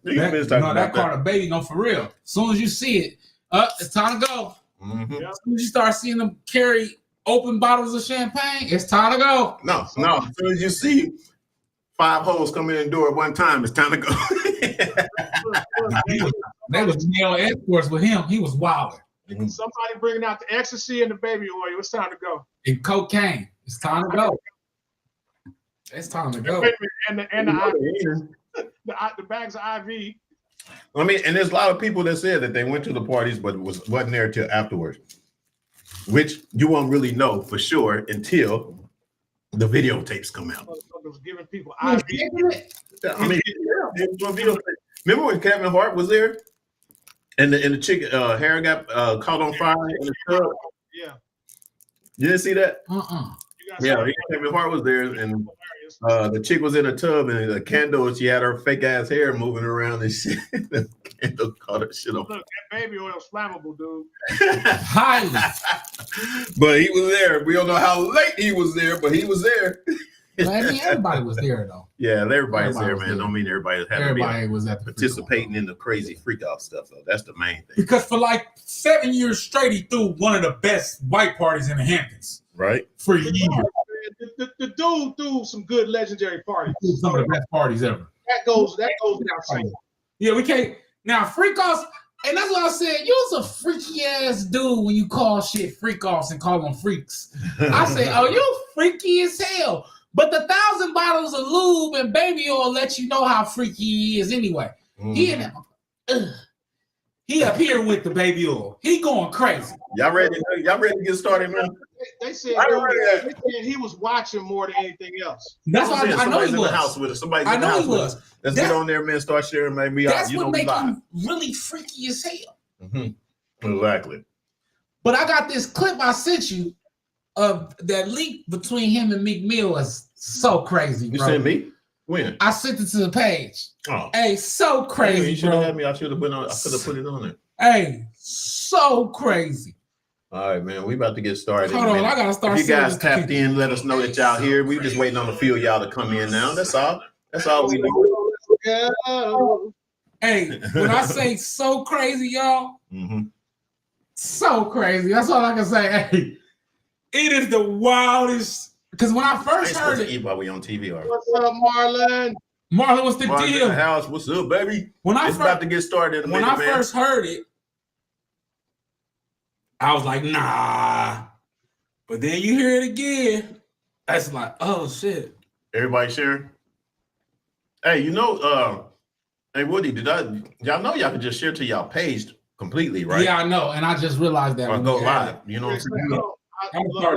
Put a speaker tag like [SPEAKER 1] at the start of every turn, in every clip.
[SPEAKER 1] That Carter baby, no, for real. As soon as you see it, it's time to go.
[SPEAKER 2] Mm-hmm.
[SPEAKER 1] As soon as you start seeing them carry open bottles of champagne, it's time to go.
[SPEAKER 2] No. As soon as you see 5 hoes come in the door at one time, it's time to go.
[SPEAKER 1] They was male escorts with him. He was wilding.
[SPEAKER 3] Somebody bringing out the ecstasy and the baby oil. It's time to go.
[SPEAKER 1] And cocaine. It's time to go. It's time to go.
[SPEAKER 3] And the bags of IV.
[SPEAKER 2] I mean, and there's a lot of people that said that they went to the parties, but wasn't there till afterwards, which you won't really know for sure until the videotapes come out.
[SPEAKER 3] Was giving people IV.
[SPEAKER 2] I mean, remember when Kevin Hart was there, and the chick hair got caught on fire in the tub?
[SPEAKER 3] Yeah.
[SPEAKER 2] You didn't see that?
[SPEAKER 3] Yeah,
[SPEAKER 2] Kevin Hart was there, and the chick was in a tub, and the candle, she had her fake ass hair moving around and shit. The candle caught her shit on.
[SPEAKER 3] Look, that baby oil is flammable, dude.
[SPEAKER 1] Highly.
[SPEAKER 2] But he was there. We don't know how late he was there, but he was there.
[SPEAKER 1] I mean, everybody was there though.
[SPEAKER 2] Yeah, everybody's there, man. Don't mean everybody
[SPEAKER 1] was at the
[SPEAKER 2] participating in the crazy freak off stuff. So that's the main thing.
[SPEAKER 1] Because for like 7 years straight, he threw one of the best white parties in the Hamptons.
[SPEAKER 2] Right.
[SPEAKER 1] For years.
[SPEAKER 3] The dude threw some good legendary parties.
[SPEAKER 1] Some of the best parties ever.
[SPEAKER 3] That goes without saying.
[SPEAKER 1] Yeah, we can't now freak offs. And that's what I said. You was a freaky ass dude when you call shit freak offs and call them freaks. I say, oh, you freaky as hell. But the 1,000 bottles of lube and baby oil let you know how freaky he is anyway. He up here with the baby oil. He going crazy.
[SPEAKER 2] Y'all ready to get started, man?
[SPEAKER 3] They said he was watching more than anything else.
[SPEAKER 1] That's why I know he
[SPEAKER 2] was. In the house with us. Somebody's in the house with us. Let's get on there, man. Start sharing, man.
[SPEAKER 1] That's what makes him really freaky as hell.
[SPEAKER 2] Mm-hmm. Exactly.
[SPEAKER 1] But I got this clip I sent you of that leak between him and Meek Mill is so crazy, bro.
[SPEAKER 2] You sent me? When?
[SPEAKER 1] I sent it to the page.
[SPEAKER 2] Oh.
[SPEAKER 1] Hey, so crazy,
[SPEAKER 2] you should have had me. I should have been on. I could have put it on there.
[SPEAKER 1] Hey, so crazy.
[SPEAKER 2] All right, man. We about to get started.
[SPEAKER 1] Hold on, I gotta start.
[SPEAKER 2] If you guys tapped in, let us know that y'all here. We just waiting on a few of y'all to come in now. That's all. That's all we do.
[SPEAKER 1] Hey, when I say so crazy, y'all, so crazy. That's all I can say. Hey, it is the wildest. Because when I first heard it,
[SPEAKER 2] while we on TV,
[SPEAKER 3] what's up, Marlon?
[SPEAKER 1] Marlon, what's the deal?
[SPEAKER 2] In the house, what's up, baby? It's about to get started.
[SPEAKER 1] When I first heard it, I was like, nah. But then you hear it again, that's like, oh shit.
[SPEAKER 2] Everybody sharing? Hey, hey Woody, y'all know y'all can just share to y'all page completely, right?
[SPEAKER 1] Yeah, I know, and I just realized that.
[SPEAKER 2] Or go live. You know what I'm saying?
[SPEAKER 3] My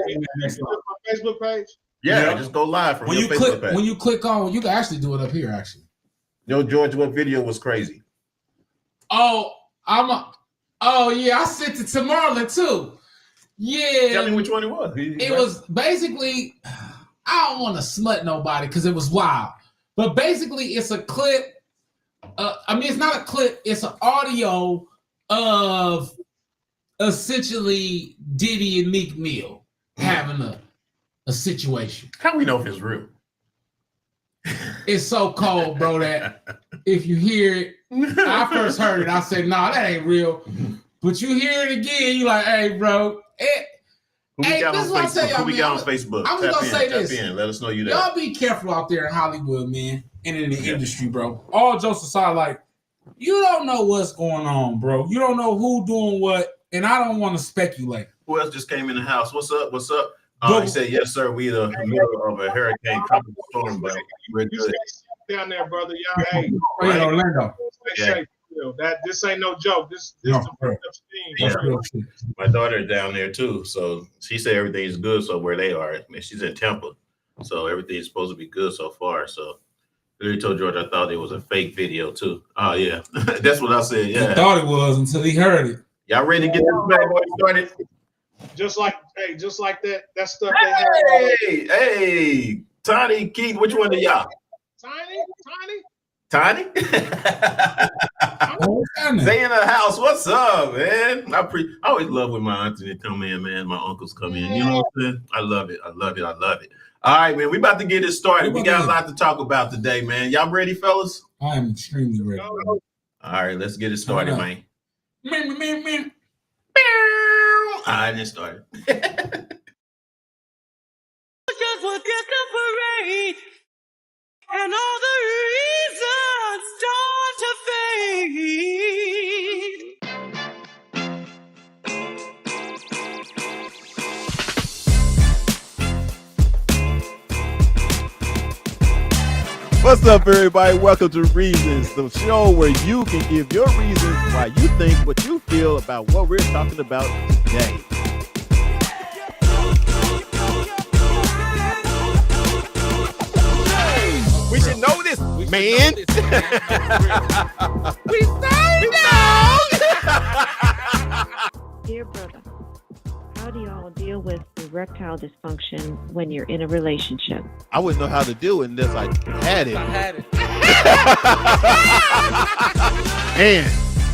[SPEAKER 3] Facebook page.
[SPEAKER 2] Yeah, just go live from your Facebook page.
[SPEAKER 1] When you click on, you can actually do it up here. Actually,
[SPEAKER 2] George, what video was crazy?
[SPEAKER 1] Oh, yeah, I sent it to Marlon too. Yeah,
[SPEAKER 2] tell me which one it was.
[SPEAKER 1] It was basically, I don't want to smut nobody because it was wild, but basically it's a clip. It's not a clip; it's an audio of essentially Diddy and Meek Mill having a situation.
[SPEAKER 2] How we know if it's real?
[SPEAKER 1] It's so cold, bro, that if you hear it, I first heard it, I said, nah, that ain't real. But you hear it again, you like, hey, bro.
[SPEAKER 2] Who we got on Facebook?
[SPEAKER 1] I'm just going to say this.
[SPEAKER 2] Let us know you there.
[SPEAKER 1] Y'all be careful out there in Hollywood, man, and in the industry, bro. All jokes aside, like, you don't know what's going on, bro. You don't know who doing what, and I don't want to speculate.
[SPEAKER 2] Who else just came in the house? What's up? What's up? He said, yes, sir. We in the middle of a hurricane tropical storm, but we're good.
[SPEAKER 3] Down there, brother. Y'all, hey.
[SPEAKER 1] In Orlando.
[SPEAKER 3] This ain't no joke. This
[SPEAKER 2] My daughter down there too. So she said everything's good. So where they are, she's in Tampa. So everything's supposed to be good so far. So I really told George I thought it was a fake video too. Oh yeah. That's what I said. Yeah.
[SPEAKER 1] He thought it was until he heard it.
[SPEAKER 2] Y'all ready to get this bad boy started?
[SPEAKER 3] Just like that stuff.
[SPEAKER 2] Hey, Tiny, Keith, which one of y'all? Tiny? They in the house. What's up, man? I always love when my auntie come in, man. My uncles come in. You know what I'm saying? I love it. All right, man. We about to get it started. We got a lot to talk about today, man. Y'all ready, fellas?
[SPEAKER 1] I am extremely ready.
[SPEAKER 3] Go.
[SPEAKER 2] All right, let's get it started,
[SPEAKER 1] Hold up.
[SPEAKER 2] man.
[SPEAKER 1] Man.
[SPEAKER 2] All right, let's start.
[SPEAKER 4] Just forget the parade and all the reasons start to fade.
[SPEAKER 5] What's up, everybody? Welcome to Reasons, the show where you can give your reasons why you think what you feel about what we're talking about today. We should know this, man. We know.
[SPEAKER 6] Dear brother, how do y'all deal with erectile dysfunction when you're in a relationship?
[SPEAKER 5] I wouldn't know how to do it unless I had it.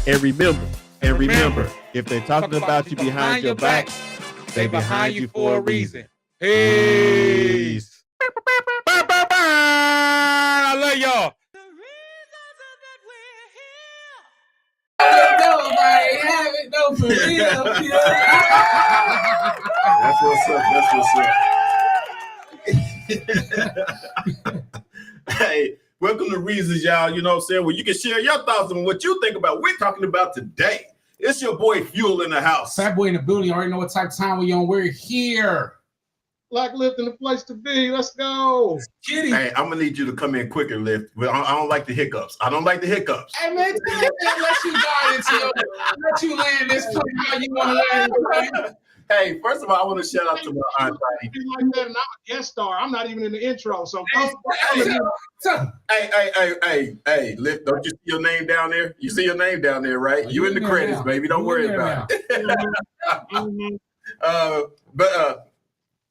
[SPEAKER 5] And remember, if they're talking about you behind your back, they behind you for a reason. Peace. I love y'all.
[SPEAKER 4] The reasons that we're here.
[SPEAKER 1] Nobody have it, no for real.
[SPEAKER 2] That's what's up. Hey, welcome to Reasons, y'all. You know what I'm saying? Where you can share your thoughts on what you think about what we're talking about today. It's your boy Fuel in the house.
[SPEAKER 1] Fat boy in the building. You already know what type of time we on. We're here.
[SPEAKER 3] Black lifting the place to be. Let's go.
[SPEAKER 1] Kitty.
[SPEAKER 2] Hey, I'm gonna need you to come in quicker, Lift. I don't like the hiccups.
[SPEAKER 1] Hey man, let you guide into your, let you land this plane how you want to land it, man.
[SPEAKER 2] Hey, first of all, I want to shout out to my aunt Tiny.
[SPEAKER 3] Be like that, and I'm a guest star. I'm not even in the intro. So
[SPEAKER 2] Hey, Lift, don't you see your name down there? You see your name down there, right? You in the credits, baby. Don't worry about it. But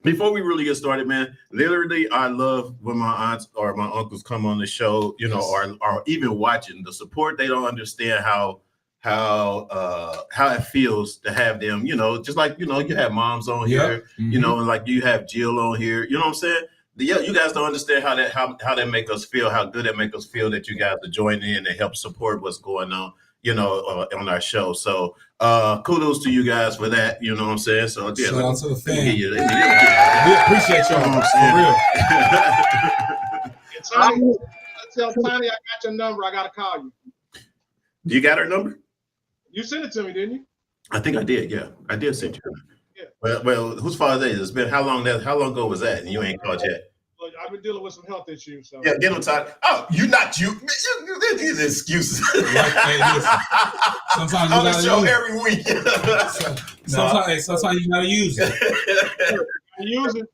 [SPEAKER 2] before we really get started, man, literally, I love when my aunts or my uncles come on the show, you know, or even watching the support. They don't understand how it feels to have them, you know, just like, you know, you have moms on here, you know, and like you have Jill on here, you know what I'm saying? Yeah, you guys don't understand how that make us feel, how good that make us feel that you guys are joining in and help support what's going on, you know, on our show. So kudos to you guys for that, you know what I'm saying? So yeah,
[SPEAKER 1] shout out to the fam.
[SPEAKER 2] We
[SPEAKER 1] appreciate y'all, for real.
[SPEAKER 3] Tell Tiny I got your number. I gotta call you.
[SPEAKER 2] You got her number?
[SPEAKER 3] You sent it to me, didn't you?
[SPEAKER 2] I think I did. Yeah, I did send you.
[SPEAKER 3] Yeah.
[SPEAKER 2] Well, whose Father's Day? It's been how long ago was that? And you ain't called yet.
[SPEAKER 3] Look, I've been dealing with some health issues. So.
[SPEAKER 2] Yeah, get on time. Oh, these excuses.
[SPEAKER 1] Hey, listen. Sometimes you
[SPEAKER 2] on the
[SPEAKER 1] gotta
[SPEAKER 2] show
[SPEAKER 1] use it.
[SPEAKER 2] every week.
[SPEAKER 1] Sometimes you gotta use it.
[SPEAKER 3] I use it.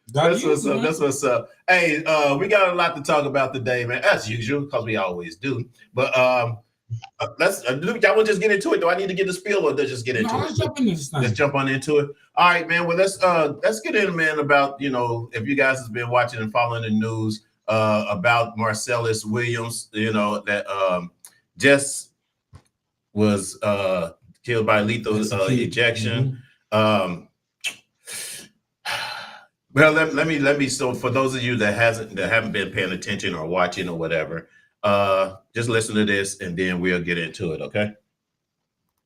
[SPEAKER 2] That's what's up. That's what's up. Hey, we got a lot to talk about today, man, as usual, because we always do. But y'all want to just get into it? Do I need to get the spiel or just get into it?
[SPEAKER 1] Let's jump into this thing.
[SPEAKER 2] Let's jump on into it. All right, man. Well, let's get in, man, about, you know, if you guys have been watching and following the news about Marcellus Williams, you know, that just was killed by lethal ejection. Well, let me. So for those of you that haven't been paying attention or watching or whatever, just listen to this and then we'll get into it. Okay.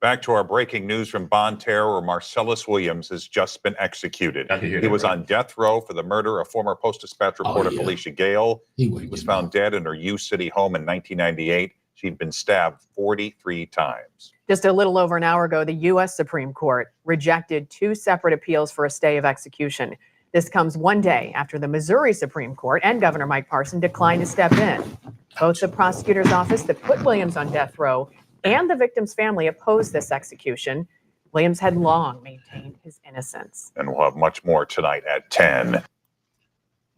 [SPEAKER 7] Back to our breaking news from Bonne Terre, where Marcellus Williams has just been executed.
[SPEAKER 2] I can hear
[SPEAKER 7] He
[SPEAKER 2] that,
[SPEAKER 7] was
[SPEAKER 2] right?
[SPEAKER 7] on death row for the murder of former Post-Dispatch reporter
[SPEAKER 1] yeah.
[SPEAKER 7] Felicia Gale.
[SPEAKER 1] He
[SPEAKER 7] Was found dead in her U City home in 1998. She'd been stabbed 43 times.
[SPEAKER 8] Just a little over an hour ago, the U.S. Supreme Court rejected two separate appeals for a stay of execution. This comes one day after the Missouri Supreme Court and Governor Mike Parson declined to step in. Both the prosecutor's office that put Williams on death row and the victim's family opposed this execution. Williams had long maintained his innocence.
[SPEAKER 7] And we'll have much more tonight at 10.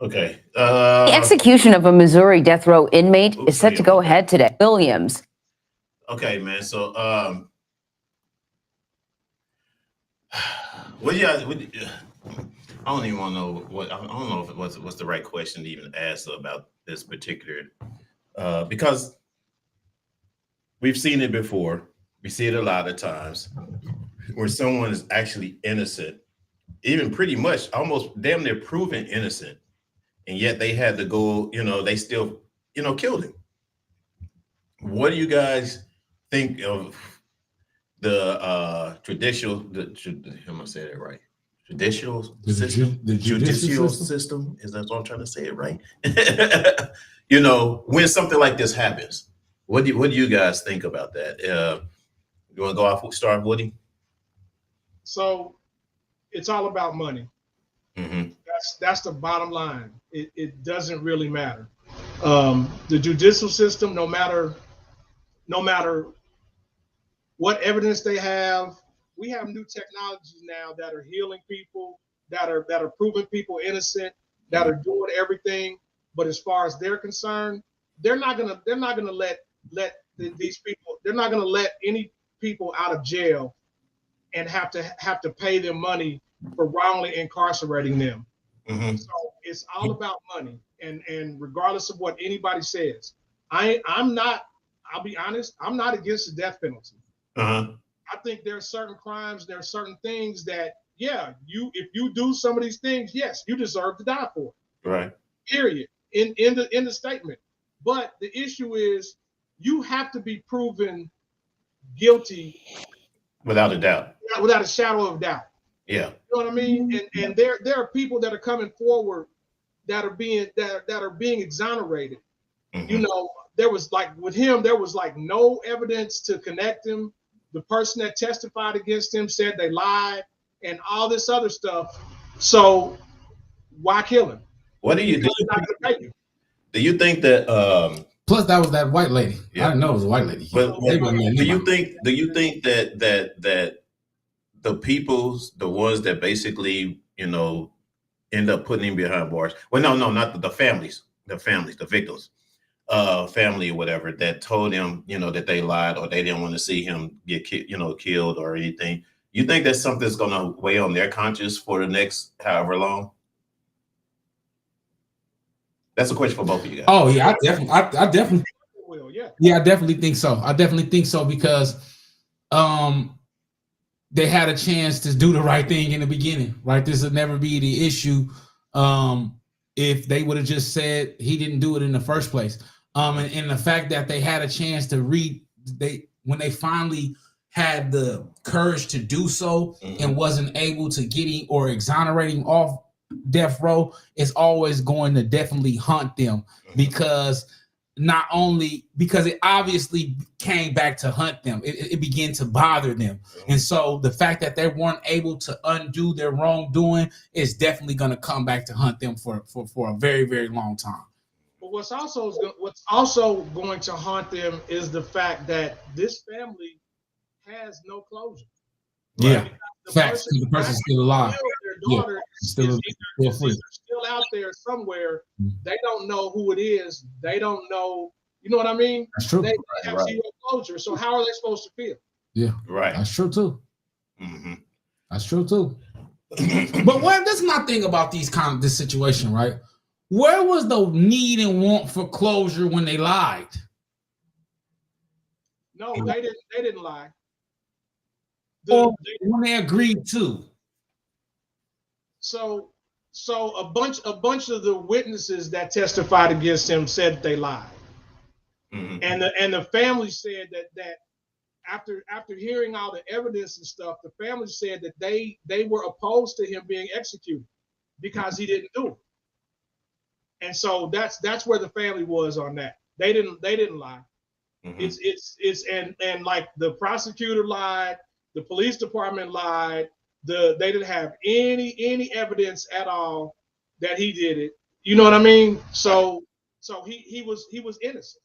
[SPEAKER 2] Okay.
[SPEAKER 9] The execution of a Missouri death row inmate is set to go ahead today. Williams.
[SPEAKER 2] Okay, man. So, I don't even want to know what. I don't know if it was what's the right question to even ask about this particular, because we've seen it before. We see it a lot of times where someone is actually innocent, even pretty much almost damn near proven innocent, and yet they had to go. You know, they still, killed him. what do you guys think of the traditional? I'm gonna say that right. Judicial system.
[SPEAKER 1] The
[SPEAKER 2] Judicial system. Is that what I'm trying to say it right? You know, when something like this happens, what do you guys think about that? You want to go off? Start, Woody.
[SPEAKER 3] So it's all about money.
[SPEAKER 2] Mm-hmm.
[SPEAKER 3] That's the bottom line. It doesn't really matter. The judicial system, no matter what evidence they have, we have new technologies now that are healing people, that are proving people innocent, that are doing everything. But as far as they're concerned, they're not gonna let these people. They're not gonna let any people out of jail and have to pay them money for wrongly incarcerating them.
[SPEAKER 2] Mm-hmm.
[SPEAKER 3] So it's all about money, and regardless of what anybody says, I'm not. I'll be honest. I'm not against the death penalty.
[SPEAKER 2] Uh-huh.
[SPEAKER 3] I think there are certain crimes, there are certain things that, yeah, if you do some of these things, yes, you deserve to die for it.
[SPEAKER 2] Right.
[SPEAKER 3] Period. In the statement. But the issue is you have to be proven guilty
[SPEAKER 2] Without a doubt.
[SPEAKER 3] without a shadow of doubt.
[SPEAKER 2] Yeah.
[SPEAKER 3] You know what I mean? And there are people that are coming forward that are being exonerated.
[SPEAKER 2] Mm-hmm.
[SPEAKER 3] You know, there was like with him, there was like no evidence to connect him. The person that testified against him said they lied and all this other stuff. So why kill him?
[SPEAKER 2] What do you do?
[SPEAKER 3] He's not gonna pay you.
[SPEAKER 2] Do you think that?
[SPEAKER 1] Plus, that was that white lady.
[SPEAKER 2] Yeah.
[SPEAKER 1] I didn't know it was a white lady.
[SPEAKER 2] But
[SPEAKER 1] They wouldn't let
[SPEAKER 2] do you
[SPEAKER 1] anybody.
[SPEAKER 2] think that the peoples, the ones that basically, you know, end up putting him behind bars? Well, no, not the families, the victims, family or whatever that told him, you know, that they lied or they didn't want to see him get killed or anything. You think that something's going to weigh on their conscience for the next however long? That's a question for both of you guys.
[SPEAKER 1] Oh yeah, I definitely
[SPEAKER 3] Will, yeah.
[SPEAKER 1] Yeah, I definitely think so. I definitely think so because they had a chance to do the right thing in the beginning, right? This would never be the issue if they would have just said he didn't do it in the first place. And the fact that they had a chance to when they finally had the courage to do so and wasn't able to get him or exonerating off death row, is always going to definitely haunt them because not only because it obviously came back to hunt them, it began to bother them. And so the fact that they weren't able to undo their wrongdoing is definitely going to come back to hunt them for a very, very long time.
[SPEAKER 3] But what's also going to haunt them is the fact that this family has no closure.
[SPEAKER 1] Yeah.
[SPEAKER 3] The
[SPEAKER 1] Facts. The person's still alive.
[SPEAKER 3] Their daughter
[SPEAKER 1] Still
[SPEAKER 3] is
[SPEAKER 1] free.
[SPEAKER 3] either still out there somewhere. They don't know who it is. They don't know. You know what I mean?
[SPEAKER 1] That's true.
[SPEAKER 3] They have zero closure. So how are they supposed to feel?
[SPEAKER 1] Yeah.
[SPEAKER 2] Right.
[SPEAKER 1] That's true too.
[SPEAKER 2] Mm-hmm.
[SPEAKER 1] That's true too. But that's my thing about this situation, right? Where was the need and want for closure when they lied?
[SPEAKER 3] No, they didn't lie.
[SPEAKER 1] When they agreed to.
[SPEAKER 3] So a bunch of the witnesses that testified against him said they lied.
[SPEAKER 2] Mm-hmm.
[SPEAKER 3] And the family said that after hearing all the evidence and stuff, the family said that they were opposed to him being executed because he didn't do it. And so that's where the family was on that. They didn't lie. Mm-hmm. It's and like the prosecutor lied, the police department lied, they didn't have any evidence at all that he did it. You know what I mean? So he was innocent.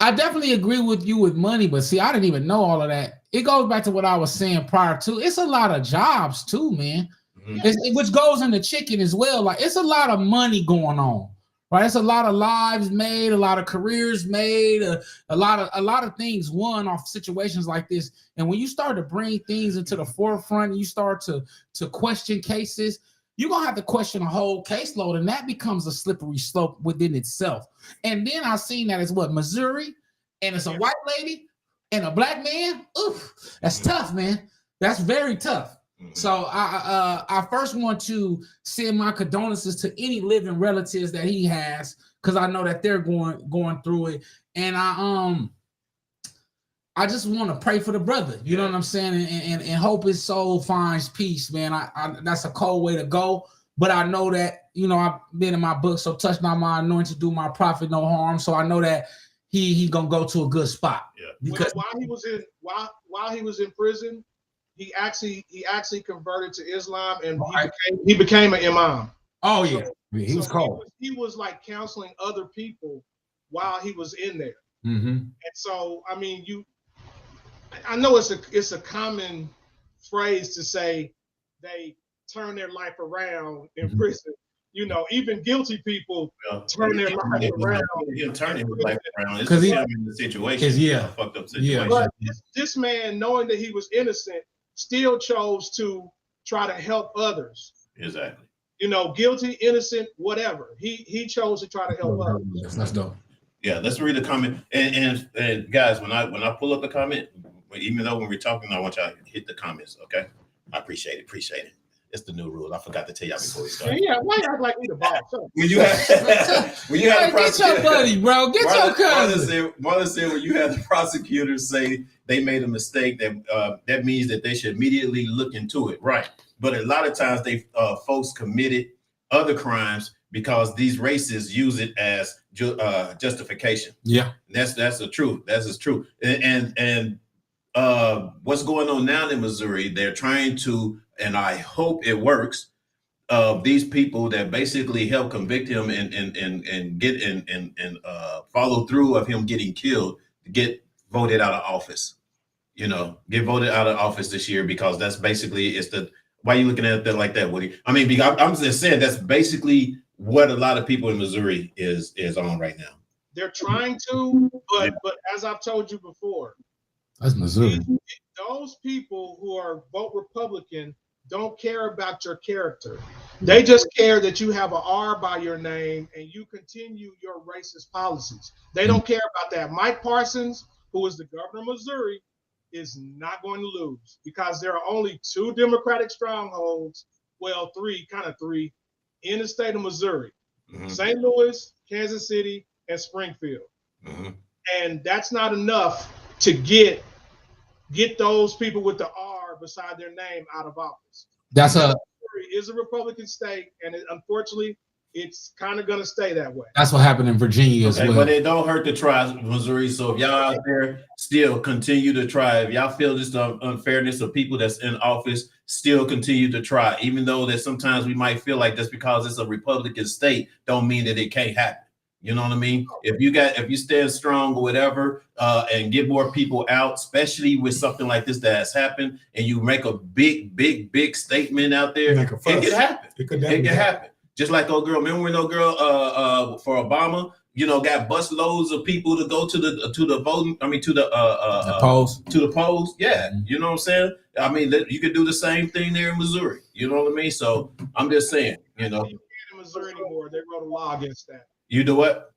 [SPEAKER 1] I definitely agree with you with money, but see, I didn't even know all of that. It goes back to what I was saying prior to. It's a lot of jobs too, man. Mm-hmm. Which goes into chicken as well. Like it's a lot of money going on, right? It's a lot of lives made, a lot of careers made, a lot of things won off situations like this. And when you start to bring things into the forefront, and you start to question cases, you're gonna have to question a whole caseload, and that becomes a slippery slope within itself. And then I seen that as what, Missouri, and it's a white lady and a black man. Oof, that's tough, man. That's very tough. So I first want to send my condolences to any living relatives that he has, because I know that they're going through it. And I just want to pray for the brother. You know what I'm saying? And hope his soul finds peace, man. I that's a cold way to go. But I know that, you know, I've been in my book, so touch not my anointed, do my prophet no harm. So I know that he gonna go to a good spot.
[SPEAKER 2] Yeah.
[SPEAKER 1] Because
[SPEAKER 3] while he was in prison, he actually converted to Islam, and he became an imam.
[SPEAKER 1] oh yeah, he was cold.
[SPEAKER 3] He was like counseling other people while he was in there.
[SPEAKER 1] Mm-hmm.
[SPEAKER 3] And so, I mean, I know it's a common phrase to say they turn their life around in prison. You know, even guilty people turn their life around.
[SPEAKER 2] He'll turn his life around. It's
[SPEAKER 1] 'Cause
[SPEAKER 2] a
[SPEAKER 1] he-
[SPEAKER 2] similar situation.
[SPEAKER 1] yeah.
[SPEAKER 2] A fucked up
[SPEAKER 1] Yeah.
[SPEAKER 2] situation.
[SPEAKER 3] But this man, knowing that he was innocent, still chose to try to help others.
[SPEAKER 2] Exactly.
[SPEAKER 3] You know, guilty, innocent, whatever. He chose to try to help others.
[SPEAKER 1] That's dope.
[SPEAKER 2] Yeah, let's read the comment. And guys, when I pull up the comment, even though when we're talking, I want y'all to hit the comments, okay? I appreciate it. It's the new rule. I forgot to tell y'all before we started.
[SPEAKER 3] Yeah, why you act like we the boss?
[SPEAKER 2] When you have when you have the
[SPEAKER 1] Get your buddy, bro. Get your cousin.
[SPEAKER 2] Marlon said when you have the prosecutors say they made a mistake, that means that they should immediately look into it, right? But a lot of times they folks committed other crimes because these racists use it as justification.
[SPEAKER 1] Yeah.
[SPEAKER 2] That's the truth. That's the truth. And what's going on now in Missouri? They're trying to, and I hope it works. These people that basically help convict him and get and follow through of him getting killed to get voted out of office. You know, get voted out of office this year because that's basically why are you looking at that like that, Woody? I mean, I'm just saying that's basically what a lot of people in Missouri is on right now.
[SPEAKER 3] They're trying to, but as I've told you before,
[SPEAKER 1] That's Missouri.
[SPEAKER 3] those people who are vote Republican don't care about your character. They just care that you have an R by your name and you continue your racist policies. They don't care about that. Mike Parsons, who is the governor of Missouri, is not going to lose because there are only 2 Democratic strongholds, well, three, in the state of Missouri.
[SPEAKER 2] Mm-hmm.
[SPEAKER 3] St. Louis, Kansas City, and Springfield.
[SPEAKER 2] Mm-hmm.
[SPEAKER 3] And that's not enough to get those people with the R beside their name out of office. Missouri is a Republican state, and unfortunately, it's kind of going to stay that way.
[SPEAKER 1] That's what happened in Virginia as well.
[SPEAKER 2] But it don't hurt to try, Missouri. So if y'all out there still continue to try, if y'all feel this unfairness of people that's in office, still continue to try, even though that sometimes we might feel like that's because it's a Republican state, don't mean that it can't happen. You know what I mean? If you stand strong or whatever, and get more people out, especially with something like this that has happened, and you make a big statement out there, it could happen. It could happen. Just like old girl, remember when no girl for Obama, you know, got bus loads of people to go to the voting, I mean to the
[SPEAKER 1] polls.
[SPEAKER 2] To the polls. Yeah, you know what I'm saying? I mean, you could do the same thing there in Missouri. You know what I mean? So I'm just saying, you know.
[SPEAKER 3] You can't in Missouri anymore. They wrote a law against that.
[SPEAKER 2] You do what?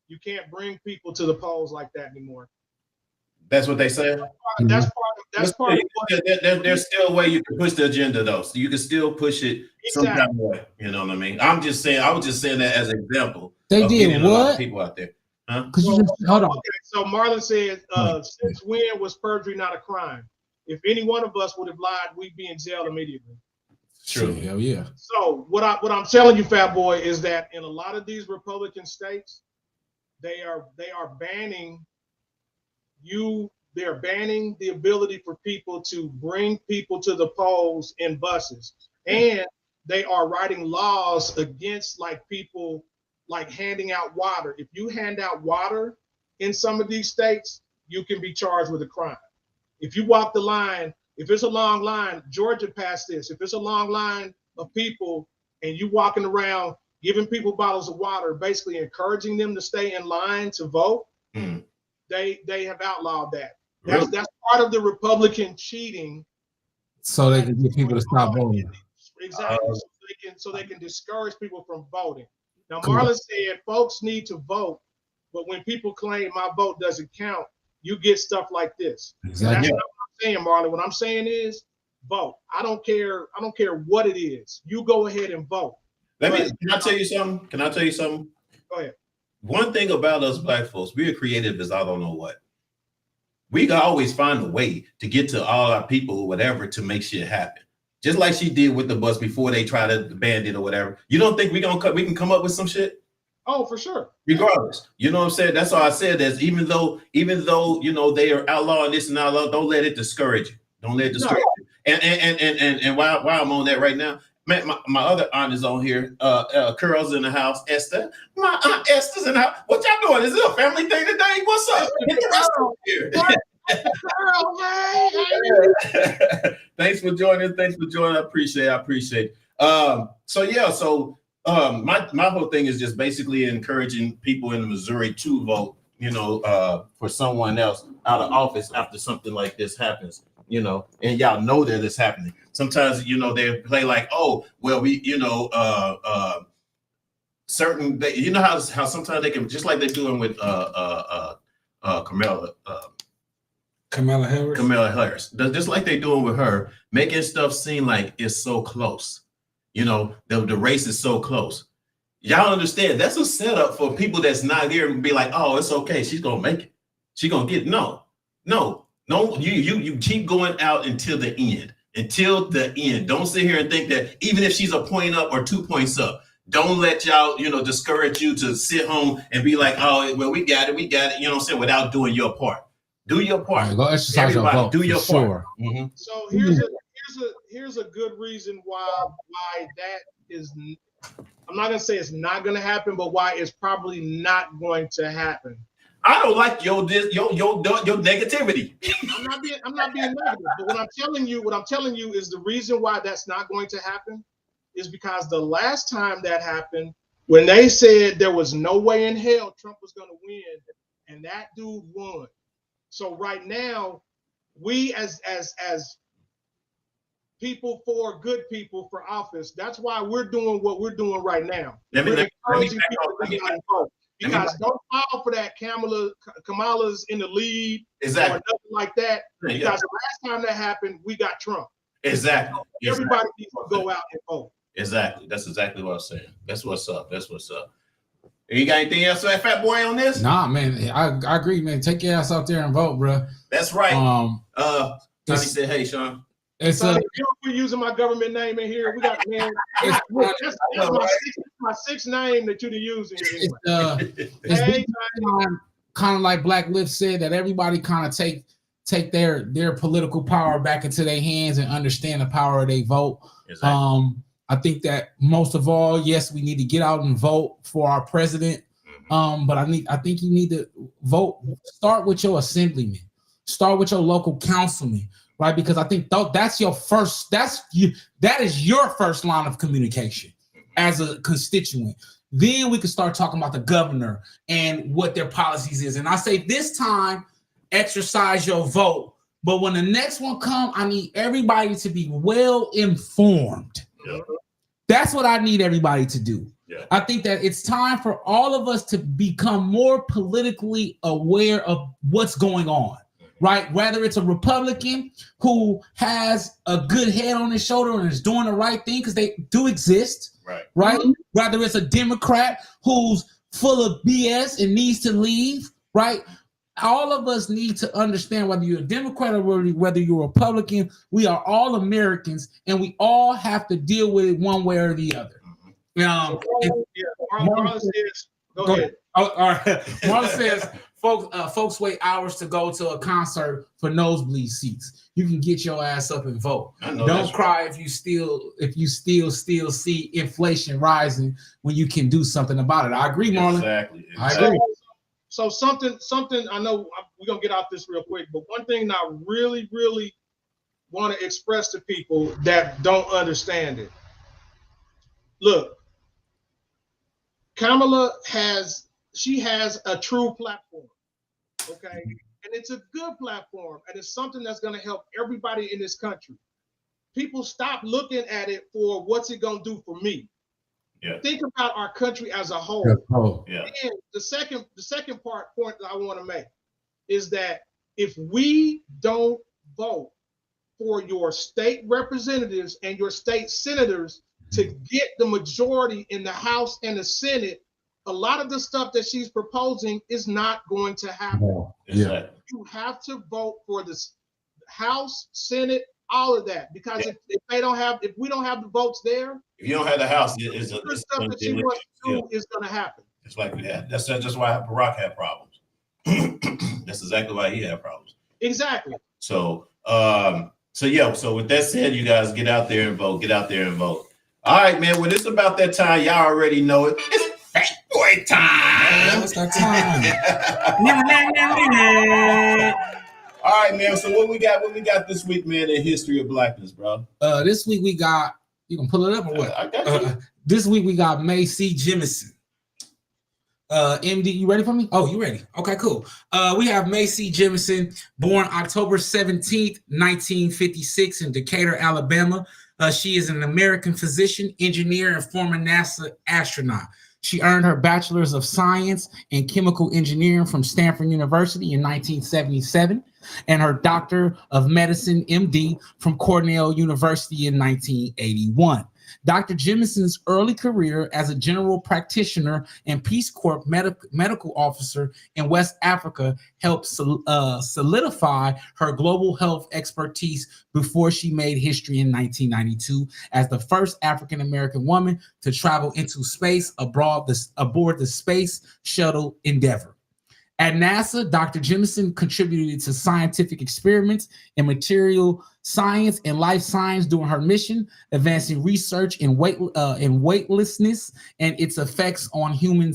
[SPEAKER 3] You can't bring people to the polls like that anymore.
[SPEAKER 2] That's what they said.
[SPEAKER 3] That's part of what.
[SPEAKER 2] There's still a way you can push the agenda though. So you can still push it some kind of way. You know what I mean? I was just saying that as an example.
[SPEAKER 1] They did
[SPEAKER 2] what? A lot of
[SPEAKER 1] what?
[SPEAKER 2] people out there. Huh?
[SPEAKER 3] Hold on. Okay, so Marlon said, since when was perjury not a crime? If any one of us would have lied, we'd be in jail immediately.
[SPEAKER 2] True.
[SPEAKER 1] Hell yeah.
[SPEAKER 3] So what I'm telling you, Fat Boy, is that in a lot of these Republican states, they are banning you. They're banning the ability for people to bring people to the polls in buses, and they are writing laws against people like handing out water. If you hand out water in some of these states, you can be charged with a crime. If you walk the line, if it's a long line, Georgia passed this. If it's a long line of people and you walking around giving people bottles of water, basically encouraging them to stay in line to vote, they have outlawed that. That's part of the Republican cheating.
[SPEAKER 1] So they can get people to stop voting.
[SPEAKER 3] Exactly. So they can discourage people from voting. Now, Marlon said folks need to vote, but when people claim my vote doesn't count, you get stuff like this.
[SPEAKER 1] Exactly.
[SPEAKER 3] That's not what I'm saying, Marlon. What I'm saying is vote. I don't care what it is. You go ahead and vote.
[SPEAKER 2] Can I tell you something?
[SPEAKER 3] Go ahead.
[SPEAKER 2] One thing about us black folks, we are creative as I don't know what. we can always find a way to get to all our people or whatever to make shit happen. Just like she did with the bus before they try to ban it or whatever. You don't think we can come up with some shit?
[SPEAKER 3] Oh, for sure.
[SPEAKER 2] Regardless, you know what I'm saying? That's all I said. That even though you know they are outlawing this and outlaw, don't let it discourage you. Don't let it discourage you. And while I'm on that right now, man, my other aunt is on here. Curls in the house. Esther, my aunt Esther's in the house. What y'all doing? Is it a family thing today? What's up? Get the rest of here. Thanks for joining. I appreciate. My whole thing is just basically encouraging people in Missouri to vote, you know, for someone else out of office after something like this happens, you know, and y'all know that it's happening. Sometimes, you know, they play like, oh, well, we, you know, you know how sometimes they can, just like they're doing with Kamala Harris, just like they're doing with her, making stuff seem like it's so close. You know, the race is so close. Y'all understand that's a setup for people that's not here to be like, oh, it's okay. She's gonna make it. She's gonna get no. You keep going out until the end. Don't sit here and think that even if she's a point up or 2 points up, don't let y'all, you know, discourage you to sit home and be like, oh, well, we got it. You know what I'm saying? Without doing your part. Do your part.
[SPEAKER 1] Right, go exercise your vote.
[SPEAKER 2] Do your part.
[SPEAKER 1] Sure.
[SPEAKER 2] Mm-hmm.
[SPEAKER 3] So here's a good reason why that is. I'm not gonna say it's not gonna happen, but why it's probably not going to happen.
[SPEAKER 2] I don't like your negativity.
[SPEAKER 3] I'm not being negative, but what I'm telling you is the reason why that's not going to happen is because the last time that happened, when they said there was no way in hell Trump was gonna win, and that dude won. So right now, we as people for good people for office, that's why we're doing what we're doing right now. We're encouraging people to get involved. Because don't fall for that Kamala's in the lead
[SPEAKER 2] exactly.
[SPEAKER 3] or nothing like that. Because the last time that happened, we got Trump.
[SPEAKER 2] Exactly.
[SPEAKER 3] So everybody needs to go out and vote.
[SPEAKER 2] Exactly. That's exactly what I'm saying. That's what's up. You got anything else, Fat Boy, on this?
[SPEAKER 1] Nah, man. I agree, man. Take your ass out there and vote, bro.
[SPEAKER 2] That's right. Tony said, "Hey, Sean."
[SPEAKER 3] It's you know, we're using my government name in here. We got man. That's my sixth name that you're using.
[SPEAKER 1] It's kind of like Black Lips said that everybody kind of take their political power back into their hands and understand the power of their vote. Exactly. I think that most of all, yes, we need to get out and vote for our president. But I think you need to vote. Start with your assemblyman. Start with your local councilman. Right, because I think that's your first. That is your first line of communication as a constituent. Then we can start talking about the governor and what their policies is. And I say this time, exercise your vote. But when the next one comes, I need everybody to be well informed. Yeah. That's what I need everybody to do. Yeah. I think that it's time for all of us to become more politically aware of what's going on. Right, whether it's a Republican who has a good head on his shoulder and is doing the right thing, because they do exist. Right. Mm-hmm. Whether it's a Democrat who's full of BS and needs to leave. Right. All of us need to understand, whether you're a Democrat or whether you're a Republican, we are all Americans, and we all have to deal with it one way or the other.
[SPEAKER 3] Marlon says, go ahead.
[SPEAKER 1] All right. Marlon says, folks wait hours to go to a concert for nosebleed seats. You can get your ass up and vote. Don't cry if you still see inflation rising when you can do something about it. I agree, Marlon.
[SPEAKER 2] Exactly.
[SPEAKER 1] I agree.
[SPEAKER 3] So something I know we're gonna get off this real quick, but one thing I really, really want to express to people that don't understand it. Look, Kamala has a true platform, okay? And it's a good platform, and it's something that's going to help everybody in this country. People stop looking at it for what's it going to do for me. Yeah. Think about our country as a whole. Yeah. And the second point that I want to make is that if we don't vote for your state representatives and your state senators to get the majority in the House and the Senate, a lot of the stuff that she's proposing is not going to happen.
[SPEAKER 1] Yeah.
[SPEAKER 3] You have to vote for the House, Senate, all of that, because if we don't have the votes there,
[SPEAKER 2] If you don't have the House, it's
[SPEAKER 3] the stuff that she wants to do is going to happen.
[SPEAKER 2] It's like we had. That's just why Barack had problems. That's exactly why he had problems.
[SPEAKER 3] Exactly.
[SPEAKER 2] So, so with that said, you guys get out there and vote. Get out there and vote. All right, man. When it's about that time, y'all already know it. It's fat boy time.
[SPEAKER 1] It's that time.
[SPEAKER 2] All right, man. So what we got this week, man, in history of blackness, bro?
[SPEAKER 1] This week we got, you gonna pull it up or what?
[SPEAKER 2] I got you.
[SPEAKER 1] This week we got Mae C. Jemison. MD, you ready for me? Oh, you ready? Okay, cool. We have Mae C. Jemison, born October 17th, 1956 in Decatur, Alabama. She is an American physician, engineer, and former NASA astronaut. She earned her Bachelor's of Science in Chemical Engineering from Stanford University in 1977 and her Doctor of Medicine, MD, from Cornell University in 1981. Dr. Jemison's early career as a general practitioner and Peace Corps medical officer in West Africa helped solidify her global health expertise before she made history in 1992 as the first African-American woman to travel into space aboard the Space Shuttle Endeavour. At NASA, Dr. Jemison contributed to scientific experiments in material science and life science during her mission, advancing research in weightlessness and its effects on human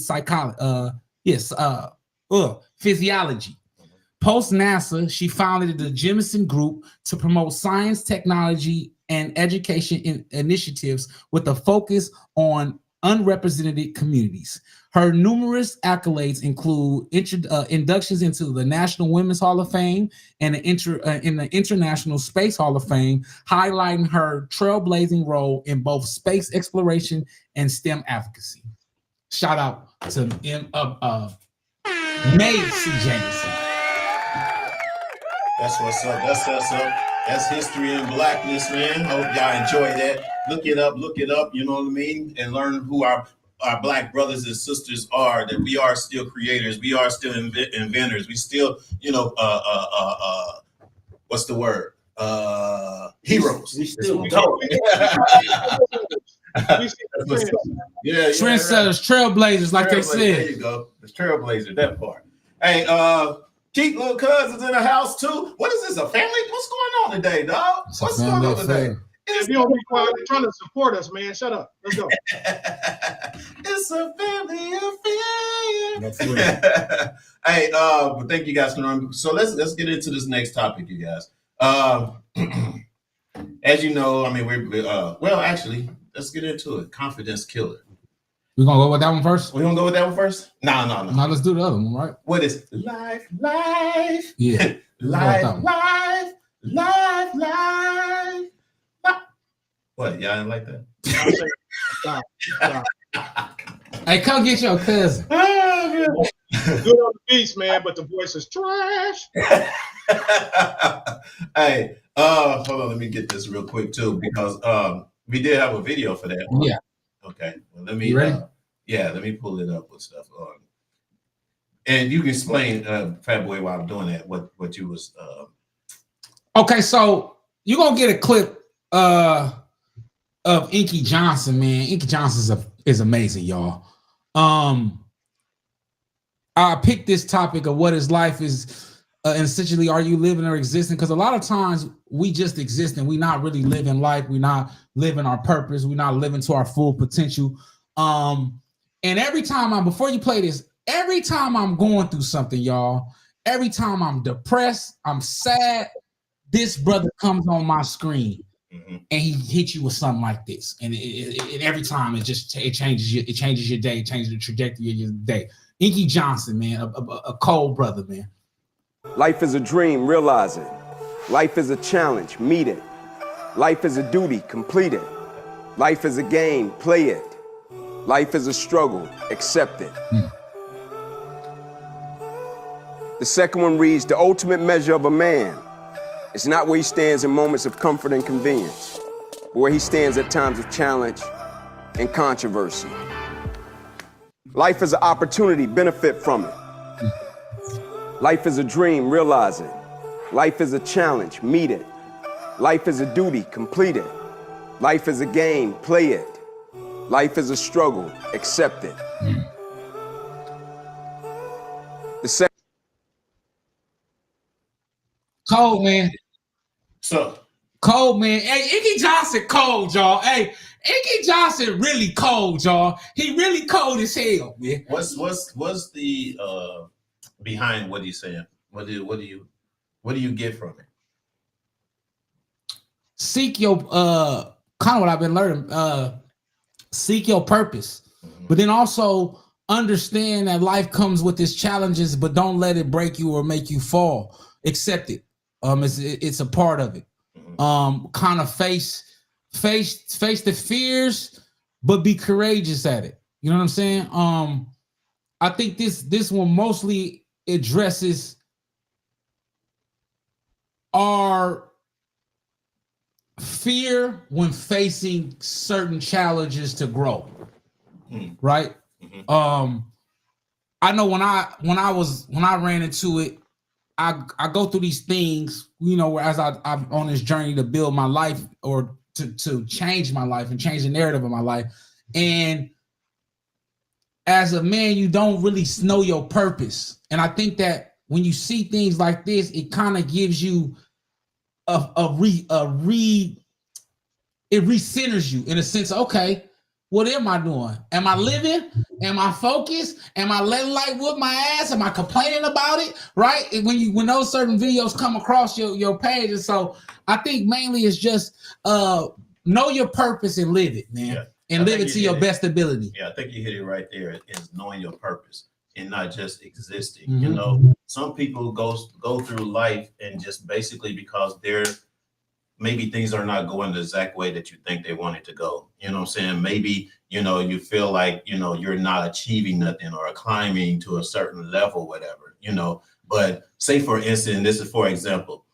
[SPEAKER 1] physiology. Post NASA, she founded the Jemison Group to promote science, technology, and education initiatives with a focus on unrepresented communities. Her numerous accolades include inductions into the National Women's Hall of Fame and in the International Space Hall of Fame, highlighting her trailblazing role in both space exploration and STEM advocacy. Shout out to Mae C. Jemison.
[SPEAKER 2] That's what's up. That's history and blackness, man. Hope y'all enjoy that. Look it up, you know what I mean? And learn who our black brothers and sisters are, that we are still creators. We are still inventors. We still, what's the word? Heroes. We still dope.
[SPEAKER 1] Trendsetters, trailblazers, like they said.
[SPEAKER 2] There you go. The trailblazer, that part. Hey, Keith, little cousins in the house too. What is this? A family? What's going on today, dog? What's going on today?
[SPEAKER 3] If you don't be quiet, they're trying to support us, man. Shut up. Let's go.
[SPEAKER 2] It's a family affair. Hey, but thank you guys for knowing. So let's get into this next topic, you guys. As you know, I mean, actually, let's get into it. Confidence killer.
[SPEAKER 1] We're gonna go with that one first?
[SPEAKER 2] We're gonna go with that one first? No.
[SPEAKER 1] Now let's do the other one, right?
[SPEAKER 2] What is life?
[SPEAKER 1] Yeah.
[SPEAKER 2] life. What? Y'all didn't like that?
[SPEAKER 1] Hey, come get your cousin.
[SPEAKER 3] Good on the beats, man, but the voice is trash.
[SPEAKER 2] Hey, hold on, let me get this real quick too, because we did have a video for that.
[SPEAKER 1] Yeah.
[SPEAKER 2] Okay. Well, let me.
[SPEAKER 1] You ready?
[SPEAKER 2] Let me pull it up with stuff. And you can explain, Fat Boy, while I'm doing that, what you was.
[SPEAKER 1] Okay, so you're gonna get a clip of Inky Johnson, man. Inky Johnson is amazing, y'all. I picked this topic of what his life is, and essentially, are you living or existing? Because a lot of times we just exist and we're not really living life. We're not living our purpose. We're not living to our full potential. And every time before you play this, every time I'm going through something, y'all, every time I'm depressed, I'm sad, this brother comes on my screen. Mm-hmm. And he hits you with something like this, and every time it changes your day, it changes the trajectory of your day. Inky Johnson, man, a cold brother, man.
[SPEAKER 10] Life is a dream, realize it. Life is a challenge, meet it. Life is a duty, complete it. Life is a game, play it. Life is a struggle, accept it. The second one reads, the ultimate measure of a man is not where he stands in moments of comfort and convenience, but where he stands at times of challenge and controversy. Life is an opportunity, benefit from it. Life is a dream, realize it. Life is a challenge, meet it. Life is a duty, complete it. Life is a game, play it. Life is a struggle, accept it.
[SPEAKER 1] Cold, man.
[SPEAKER 2] So
[SPEAKER 1] Cold, man. Hey, Iggy Johnson cold, y'all. Hey, Iggy Johnson really cold, y'all. He really cold as hell, man.
[SPEAKER 2] what's the behind what he's saying? What do you get from it?
[SPEAKER 1] Seek your kind of what I've been learning. Seek your purpose, but then also understand that life comes with its challenges, but don't let it break you or make you fall. Accept it. It's a part of it. Kind of face the fears, but be courageous at it. You know what I'm saying? I think this one mostly addresses our fear when facing certain challenges to grow. Right? I know when I ran into it, I go through these things, you know, as I'm on this journey to build my life or to change my life and change the narrative of my life. And as a man, you don't really know your purpose. And I think that when you see things like this, it kind of gives you it recenters you in a sense. Okay, what am I doing? Am I living? Am I focused? Am I letting light whoop my ass? Am I complaining about it? Right? And when those certain videos come across your page, and so I think mainly it's just know your purpose and live it, man, and live it to your best ability.
[SPEAKER 2] Yeah, I think you hit it right there. Is knowing your purpose and not just existing. You know, some people go through life and just basically because they're maybe things are not going the exact way that you think they want it to go. You know what I'm saying? Maybe, you know, you feel like, you know, you're not achieving nothing or climbing to a certain level, whatever, you know. But say, for instance, this is for example,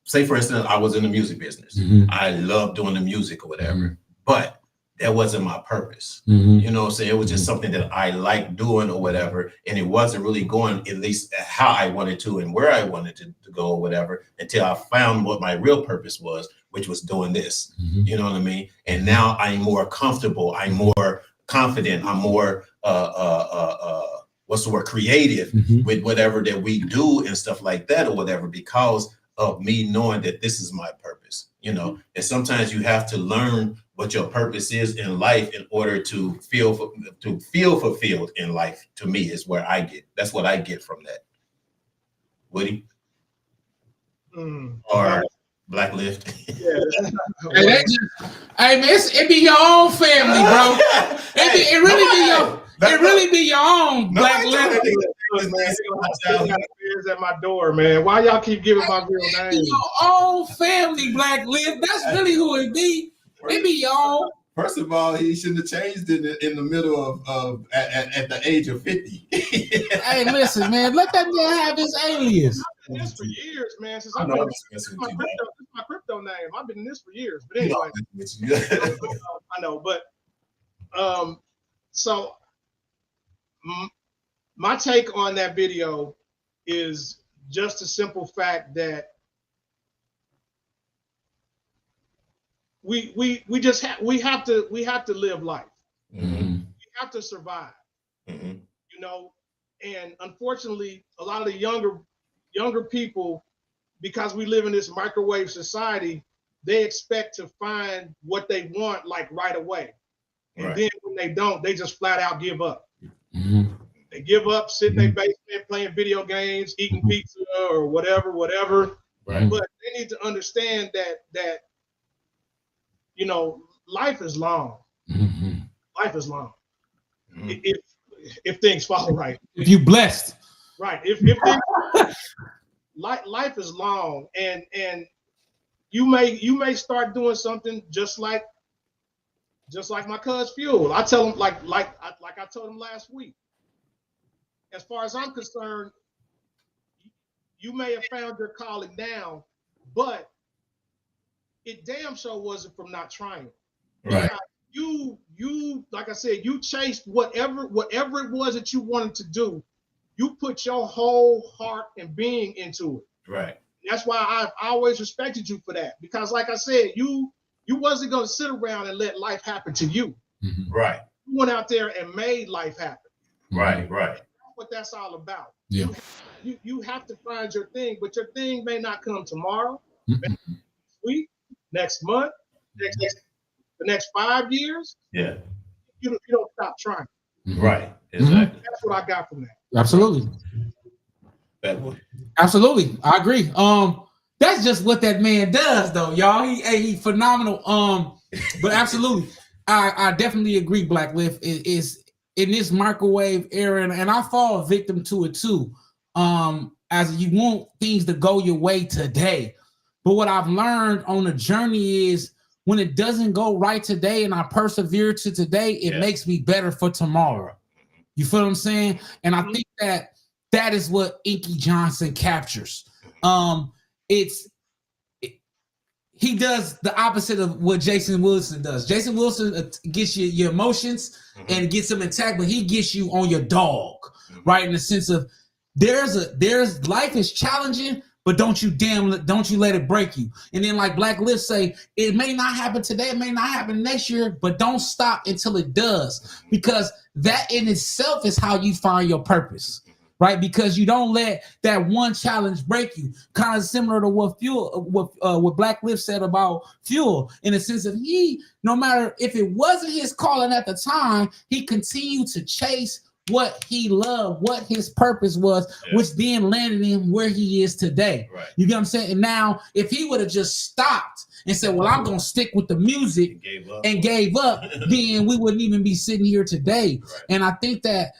[SPEAKER 2] say, for instance, I was in the music business. I love doing the music or whatever, but that wasn't my purpose. You know what I'm saying? It was just something that I liked doing or whatever. And it wasn't really going at least how I wanted to and where I wanted to go or whatever until I found what my real purpose was, which was doing this. You know what I mean? And now I'm more comfortable. I'm more confident. I'm more, what's the word? Creative with whatever that we do and stuff like that or whatever, because of me knowing that this is my purpose, you know. And sometimes you have to learn what your purpose is in life in order to feel fulfilled in life. To me, is where that's what I get from that. Woody or Black Lift.
[SPEAKER 1] Hey, man, it be your own family, bro. It really be your own Black Lift.
[SPEAKER 3] At my door, man. Why y'all keep giving my real name?
[SPEAKER 1] Your own family, Black Lift. That's really who it be. It be your own.
[SPEAKER 11] First of all, he shouldn't have changed it in the middle of at the age of 50.
[SPEAKER 1] Hey, listen, man, let that man have his alias.
[SPEAKER 3] I've been in this for years, man. Since this is my crypto name. I've been in this for years. But anyway, I know. But so my take on that video is just a simple fact that we have to live life. We have to survive. You know, and unfortunately, a lot of the younger people, because we live in this microwave society, they expect to find what they want like right away. And then when they don't, they just flat out give up. They give up, sit in their basement playing video games, eating pizza or whatever. Right. But they need to understand that you know, life is long. Life is long. If things fall right.
[SPEAKER 1] If you blessed.
[SPEAKER 3] Right. If life is long, and you may start doing something just like my cuz Fuel. I tell him like I told him last week. As far as I'm concerned, you may have found your calling now, but it damn sure wasn't from not trying.
[SPEAKER 2] Right.
[SPEAKER 3] you like I said, you chased whatever it was that you wanted to do. You put your whole heart and being into it.
[SPEAKER 2] Right.
[SPEAKER 3] That's why I've always respected you for that, because like I said, you wasn't going to sit around and let life happen to you.
[SPEAKER 2] Right.
[SPEAKER 3] You went out there and made life happen.
[SPEAKER 2] Right.
[SPEAKER 3] That's what that's all about.
[SPEAKER 1] Yeah.
[SPEAKER 3] You have to find your thing, but your thing may not come tomorrow, next week, next month, the next 5 years.
[SPEAKER 2] Yeah.
[SPEAKER 3] You don't stop trying.
[SPEAKER 2] Right. Exactly.
[SPEAKER 3] That's what I got from that.
[SPEAKER 1] Absolutely.
[SPEAKER 2] That way.
[SPEAKER 1] Absolutely. I agree. That's just what that man does though, y'all. He phenomenal. But absolutely. I definitely agree, Black Lift is in this microwave era, and I fall victim to it too. As you want things to go your way today. But what I've learned on the journey is when it doesn't go right today and I persevere to today, it makes me better for tomorrow. You feel what I'm saying? And I think that is what Inky Johnson captures. He does the opposite of what Jason Wilson does. Jason Wilson gets you your emotions and gets them intact, but he gets you on your dog, right? In the sense of there's life is challenging, but don't you let it break you. And then like Black Lift say, it may not happen today, it may not happen next year, but don't stop until it does, because that in itself is how you find your purpose. Right, because you don't let that one challenge break you. Kind of similar to what Black Lift said about Fuel, in the sense of no matter if it wasn't his calling at the time, he continued to chase what he loved, what his purpose was, which then landed him where he is today.
[SPEAKER 2] Right.
[SPEAKER 1] You get what I'm saying? And now, if he would have just stopped and said, "Well, I'm gonna stick with the music," and gave up, then we wouldn't even be sitting here today. Right. And I think that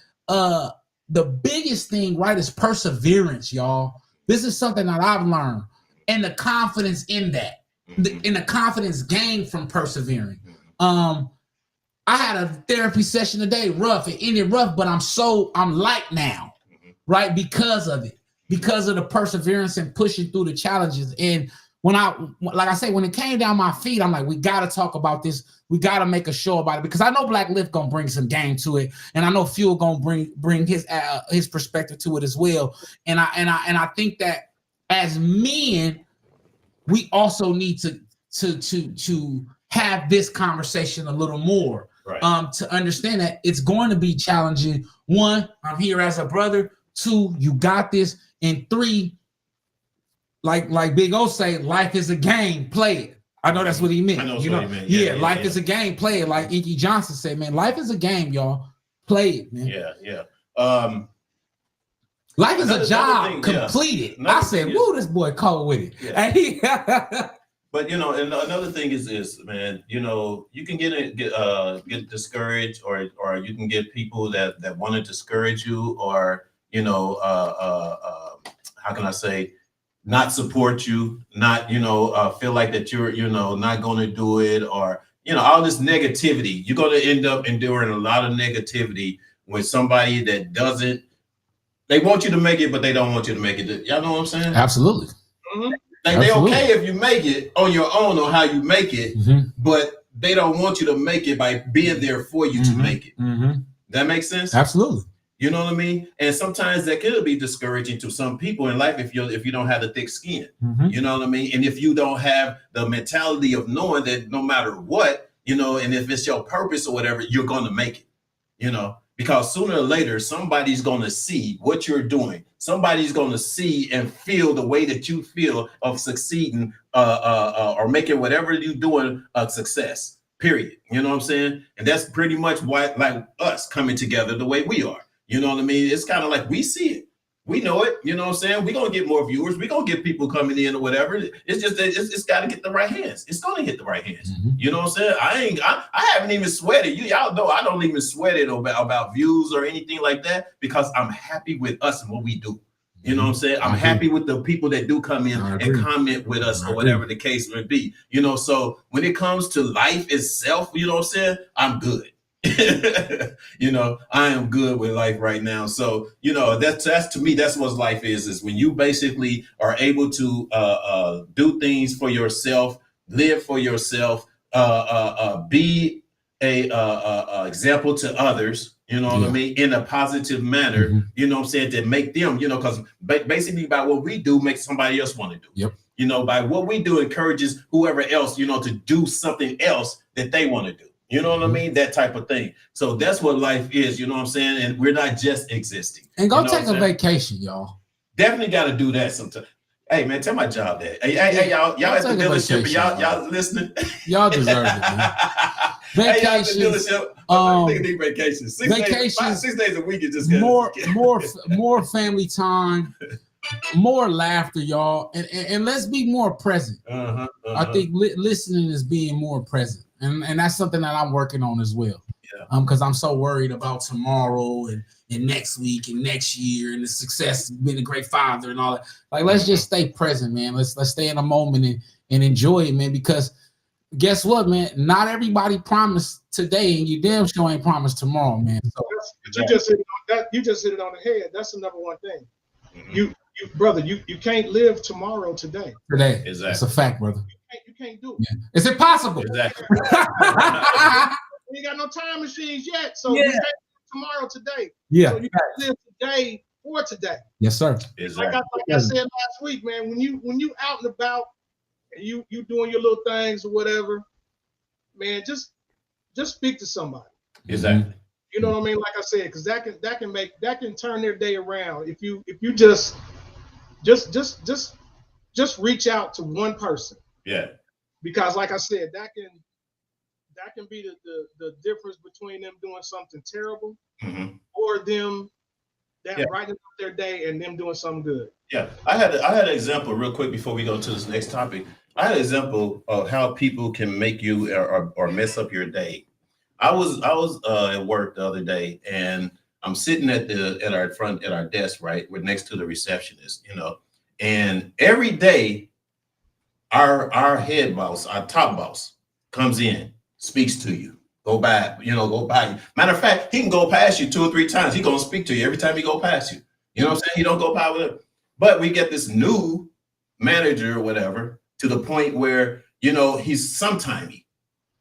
[SPEAKER 1] the biggest thing, right, is perseverance, y'all. This is something that I've learned, and the confidence in that, and the confidence gained from persevering. I had a therapy session today, rough. It ended rough, but I'm light now, right, because of it, because of the perseverance and pushing through the challenges. And when it came down my feet, I'm like, we got to talk about this. We got to make a show about it, because I know Black Lift gonna bring some game to it, and I know Fuel gonna bring his perspective to it as well. And I think that as men, we also need to have this conversation a little more, right. To understand that it's going to be challenging. 1, I'm here as a brother. 2, you got this. And 3, like Big O say, life is a game. Play it. I know that's what he meant.
[SPEAKER 2] He meant.
[SPEAKER 1] Life is a game. Play it. Like Inky Johnson said, man, life is a game, y'all. Play it, man.
[SPEAKER 2] Yeah.
[SPEAKER 1] Life is a job completed. I said, woo, this boy cold with it.
[SPEAKER 2] Yeah. But and another thing is this, man. You can get discouraged, or you can get people that want to discourage you, or how can I say, not support you, not feel like that you're not going to do it, or all this negativity. You're going to end up enduring a lot of negativity with somebody that doesn't. They want you to make it, but they don't want you to make it. Y'all know what I'm saying?
[SPEAKER 1] Absolutely.
[SPEAKER 3] Mm-hmm.
[SPEAKER 2] They okay if you make it on your own or how you make it, but they don't want you to make it by being there for you to make it. That makes sense?
[SPEAKER 1] Absolutely.
[SPEAKER 2] You know what I mean? And sometimes that could be discouraging to some people in life if you don't have the thick skin. You know what I mean? And if you don't have the mentality of knowing that no matter what, and if it's your purpose or whatever, you're going to make it, because sooner or later, somebody's going to see what you're doing. Somebody's going to see and feel the way that you feel of succeeding or making whatever you're doing a success, period. You know what I'm saying? And that's pretty much why, like us coming together the way we are. You know what I mean? It's kind of like we see it. We know it. You know what I'm saying? We're going to get more viewers. We're going to get people coming in or whatever. It's just that it's got to get the right hands. It's going to hit the right hands. You know what I'm saying? I haven't even sweated. Y'all know I don't even sweat it about views or anything like that, because I'm happy with us and what we do. You know what I'm saying? I'm happy with the people that do come in and comment with us or whatever the case may be. So when it comes to life itself, you know what I'm saying? I'm good. I am good with life right now. So, that's to me, that's what life is when you basically are able to do things for yourself, live for yourself, be a example to others, you know what I mean, in a positive manner, you know what I'm saying, to make them, you know, because basically by what we do makes somebody else want to do.
[SPEAKER 1] Yep.
[SPEAKER 2] You know, by what we do encourages whoever else, you know, to do something else that they want to do. You know what I mean? That type of thing. So that's what life is, you know what I'm saying? And we're not just existing.
[SPEAKER 1] And go
[SPEAKER 2] you know
[SPEAKER 1] take a vacation, y'all.
[SPEAKER 2] Definitely got to do that sometime. Hey man, tell my job that. Hey, y'all at the dealership, y'all listening?
[SPEAKER 1] Y'all deserve it, man.
[SPEAKER 2] Hey, y'all at the
[SPEAKER 1] Vacations,
[SPEAKER 2] dealership. They need vacations. 6 days a week. It just
[SPEAKER 1] more family time, more laughter, y'all, and let's be more present. I think listening is being more present, and that's something that I'm working on as well. Because I'm so worried about tomorrow and next week and next year and the success of being a great father and all that. Like, let's just stay present, man. Let's stay in a moment and enjoy it, man. Because guess what, man? Not everybody promised today, and you damn sure ain't promised tomorrow, man. So
[SPEAKER 3] you just hit it on the head. That's the number one thing. You brother, you can't live tomorrow today.
[SPEAKER 1] Today,
[SPEAKER 2] exactly.
[SPEAKER 1] It's a fact, brother.
[SPEAKER 3] You can't do it.
[SPEAKER 1] Yeah. It's impossible.
[SPEAKER 2] Exactly.
[SPEAKER 3] We ain't got no time machines yet, so you can't live tomorrow today.
[SPEAKER 1] Yeah.
[SPEAKER 3] So you got to live today for today.
[SPEAKER 1] Yes, sir.
[SPEAKER 2] Exactly.
[SPEAKER 3] Like I said last week, man, when you out and about and you doing your little things or whatever, man, just speak to somebody.
[SPEAKER 2] Exactly.
[SPEAKER 3] You know what I mean? Like I said, because that can turn their day around if you just reach out to one person.
[SPEAKER 2] Yeah. Because
[SPEAKER 3] like I said, that can be the difference between them doing something terrible or them brightening up their day and them doing something good.
[SPEAKER 2] Yeah, I had an example real quick before we go to this next topic. I had an example of how people can make you or mess up your day. I was at work the other day, and I'm sitting at our desk, right? We're next to the receptionist, you know, and every day our head boss, our top boss, comes in, speaks to you, go by you. Matter of fact, he can go past you 2 or 3 times. He gonna speak to you every time he go past you. You know what I'm saying? He don't go by with it. But we get this new manager or whatever to the point where, you know, he's sometimey.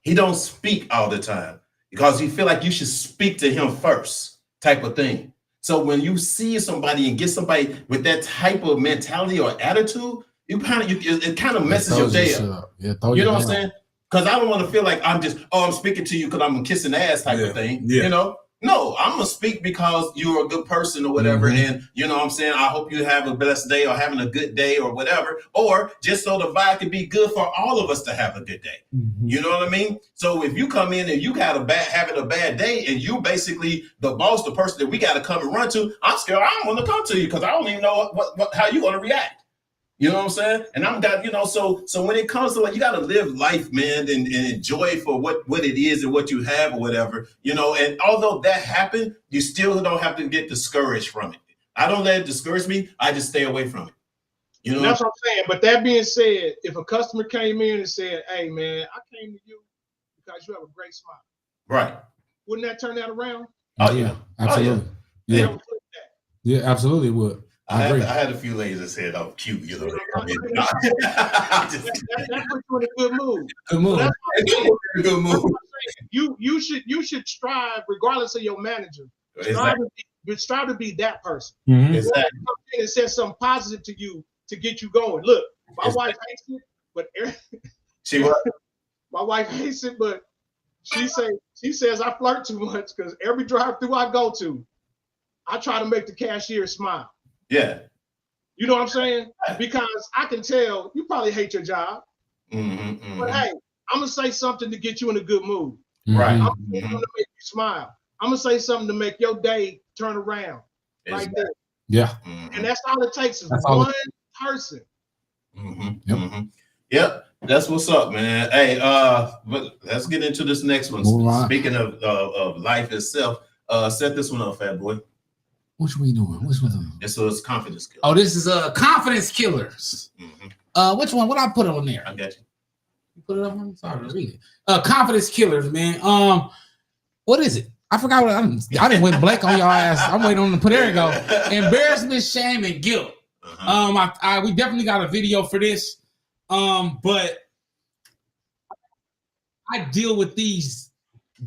[SPEAKER 2] He don't speak all the time because you feel like you should speak to him first, type of thing. So when you see somebody and get somebody with that type of mentality or attitude, it kind of messes your day up.
[SPEAKER 1] Yeah,
[SPEAKER 2] you know what I'm saying? Because I don't want to feel like I'm speaking to you because I'm kissing ass type of thing. Yeah. You know? No, I'm going to speak because you're a good person or whatever. And you know what I'm saying? I hope you have a blessed day or having a good day or whatever. Or just so the vibe can be good for all of us to have a good day. You know what I mean? So if you come in and you having a bad day and you basically the boss, the person that we got to come and run to, I'm scared. I don't want to come to you because I don't even know how you're going to react. You know what I'm saying? And so when it comes to you got to live life, man, and enjoy for what it is and what you have or whatever, you know, and although that happened, you still don't have to get discouraged from it. I don't let it discourage me. I just stay away from it. You know,
[SPEAKER 3] that's what I'm saying. But that being said, if a customer came in and said, "Hey, man, I came to you because you have a great smile,"
[SPEAKER 2] right?
[SPEAKER 3] Wouldn't that turn that around?
[SPEAKER 1] Oh yeah, absolutely. Yeah, absolutely would.
[SPEAKER 2] I had a few ladies that said I'm cute, you know.
[SPEAKER 3] That puts you in a good mood.
[SPEAKER 1] Good mood.
[SPEAKER 3] So good mood. You should strive, regardless of your manager. Strive to be that person.
[SPEAKER 2] Exactly.
[SPEAKER 3] It says something positive to you to get you going. Look, my wife hates it, but my wife hates it, but she says I flirt too much because every drive-through I go to, I try to make the cashier smile.
[SPEAKER 2] Yeah.
[SPEAKER 3] You know what I'm saying? Because I can tell you probably hate your job. But hey, I'm going to say something to get you in a good mood.
[SPEAKER 2] Right.
[SPEAKER 3] I'm going to make you smile. I'm going to say something to make your day turn around. Right there.
[SPEAKER 1] Yeah.
[SPEAKER 3] And that's all it takes is one person.
[SPEAKER 2] Yep. That's what's up, man. Hey, but let's get into this next one. Speaking of life itself, set this one up, Fat Boy.
[SPEAKER 1] Which we doing? Which one?
[SPEAKER 2] This was Confidence Killers.
[SPEAKER 1] Oh, this is Confidence Killers. Which one? What I put on there?
[SPEAKER 2] I got you.
[SPEAKER 1] You put it up on? Sorry, read it. Confidence Killers, man. What is it? I forgot what I didn't wait blank on y'all ass. I'm waiting on the there you go. Embarrassment, shame, and guilt. We definitely got a video for this. But I deal with these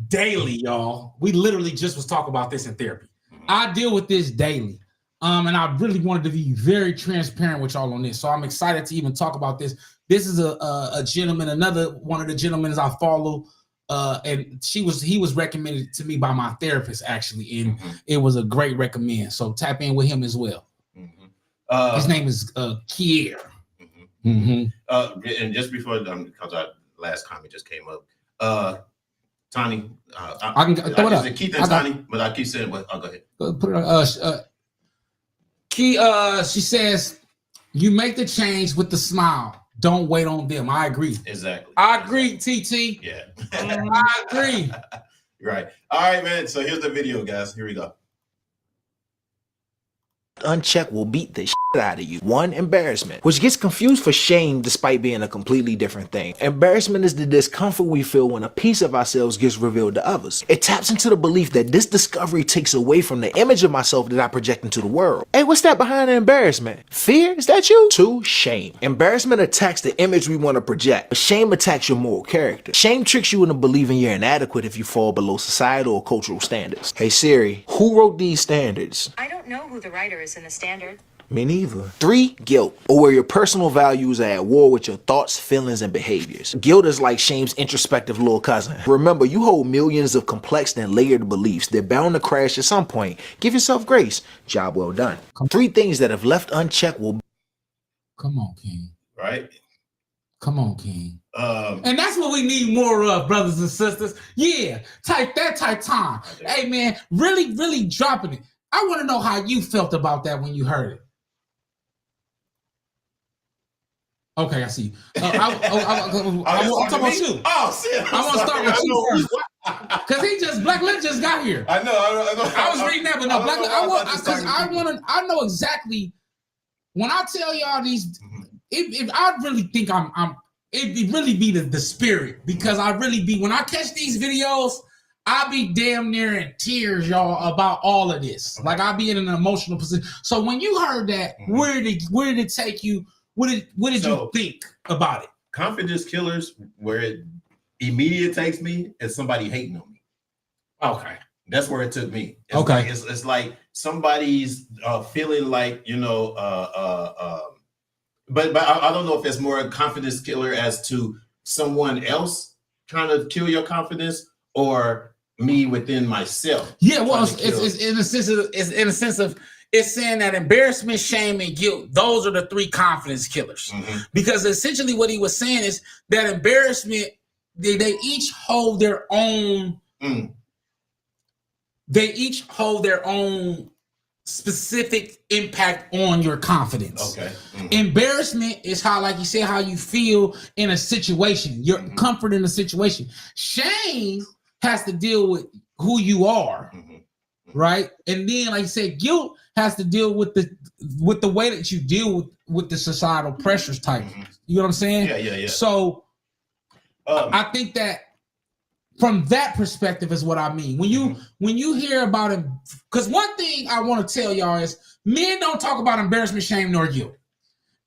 [SPEAKER 1] daily, y'all. We literally just was talking about this in therapy. I deal with this daily. And I really wanted to be very transparent with y'all on this. So I'm excited to even talk about this. This is a gentleman, another one of the gentlemen I follow. And he was recommended to me by my therapist, actually. And it was a great recommend. So tap in with him as well. His name is Kier.
[SPEAKER 2] And just before, because our last comment just came up, Tani,
[SPEAKER 1] I can throw it up.
[SPEAKER 2] Keith and Tani, but I keep saying, but I'll go ahead.
[SPEAKER 1] Put it on. She says, you make the change with the smile. Don't wait on them. I agree.
[SPEAKER 2] Exactly.
[SPEAKER 1] I agree, TT.
[SPEAKER 2] Yeah.
[SPEAKER 1] I agree.
[SPEAKER 2] Right. All right, man. So here's the video, guys. Here we go.
[SPEAKER 12] Unchecked will beat the shit out of you. 1, embarrassment, which gets confused for shame despite being a completely different thing. Embarrassment is the discomfort we feel when a piece of ourselves gets revealed to others. It taps into the belief that this discovery takes away from the image of myself that I project into the world. Hey, what's that behind the embarrassment? Fear? Is that you? 2, shame. Embarrassment attacks the image we want to project, but shame attacks your moral character. Shame tricks you into believing you're inadequate if you fall below societal or cultural standards. Hey Siri, who wrote these standards?
[SPEAKER 13] I don't know who the writer is in the standard.
[SPEAKER 12] Me neither. 3, guilt, or where your personal values are at war with your thoughts, feelings, and behaviors. Guilt is like shame's introspective little cousin. Remember, you hold millions of complex and layered beliefs. They're bound to crash at some point. Give yourself grace. Job well done. 3 things that if left unchecked will...
[SPEAKER 1] Come on, King.
[SPEAKER 2] Right?
[SPEAKER 1] Come on, King. And that's what we need more of, brothers and sisters. Yeah, type time. Hey, man, really, really dropping it. I want to know how you felt about that when you heard it. Okay, I see you. I'm talking about you.
[SPEAKER 2] Oh, shit.
[SPEAKER 1] I want to start with you first. Because Black Lynch just got here.
[SPEAKER 11] I know.
[SPEAKER 1] I was reading that, but no, Black Lynch, I know exactly. When I tell y'all these, if I really think it really be the spirit, because I really be, when I catch these videos, I be damn near in tears, y'all, about all of this. Like I be in an emotional position. So when you heard that, where did it take you? What did you think about it?
[SPEAKER 2] Confidence killers, where it immediately takes me is somebody hating on me.
[SPEAKER 1] Okay.
[SPEAKER 2] That's where it took me.
[SPEAKER 1] Okay.
[SPEAKER 2] It's like somebody's feeling like, but I don't know if it's more a confidence killer as to someone else trying to kill your confidence or me within myself.
[SPEAKER 1] Yeah, well, it's in a sense of it's saying that embarrassment, shame, and guilt, those are the 3 confidence killers. Because essentially what he was saying is that embarrassment, they each hold their own, they each hold their own specific impact on your confidence.
[SPEAKER 2] Okay.
[SPEAKER 1] Embarrassment is how, like you said, how you feel in a situation, your comfort in a situation. Shame has to deal with who you are, right? And then, like you said, guilt has to deal with the way that you deal with the societal pressures type. You know what I'm saying?
[SPEAKER 2] Yeah.
[SPEAKER 1] So I think that from that perspective is what I mean. When you hear about it, because one thing I want to tell y'all is men don't talk about embarrassment, shame, nor guilt.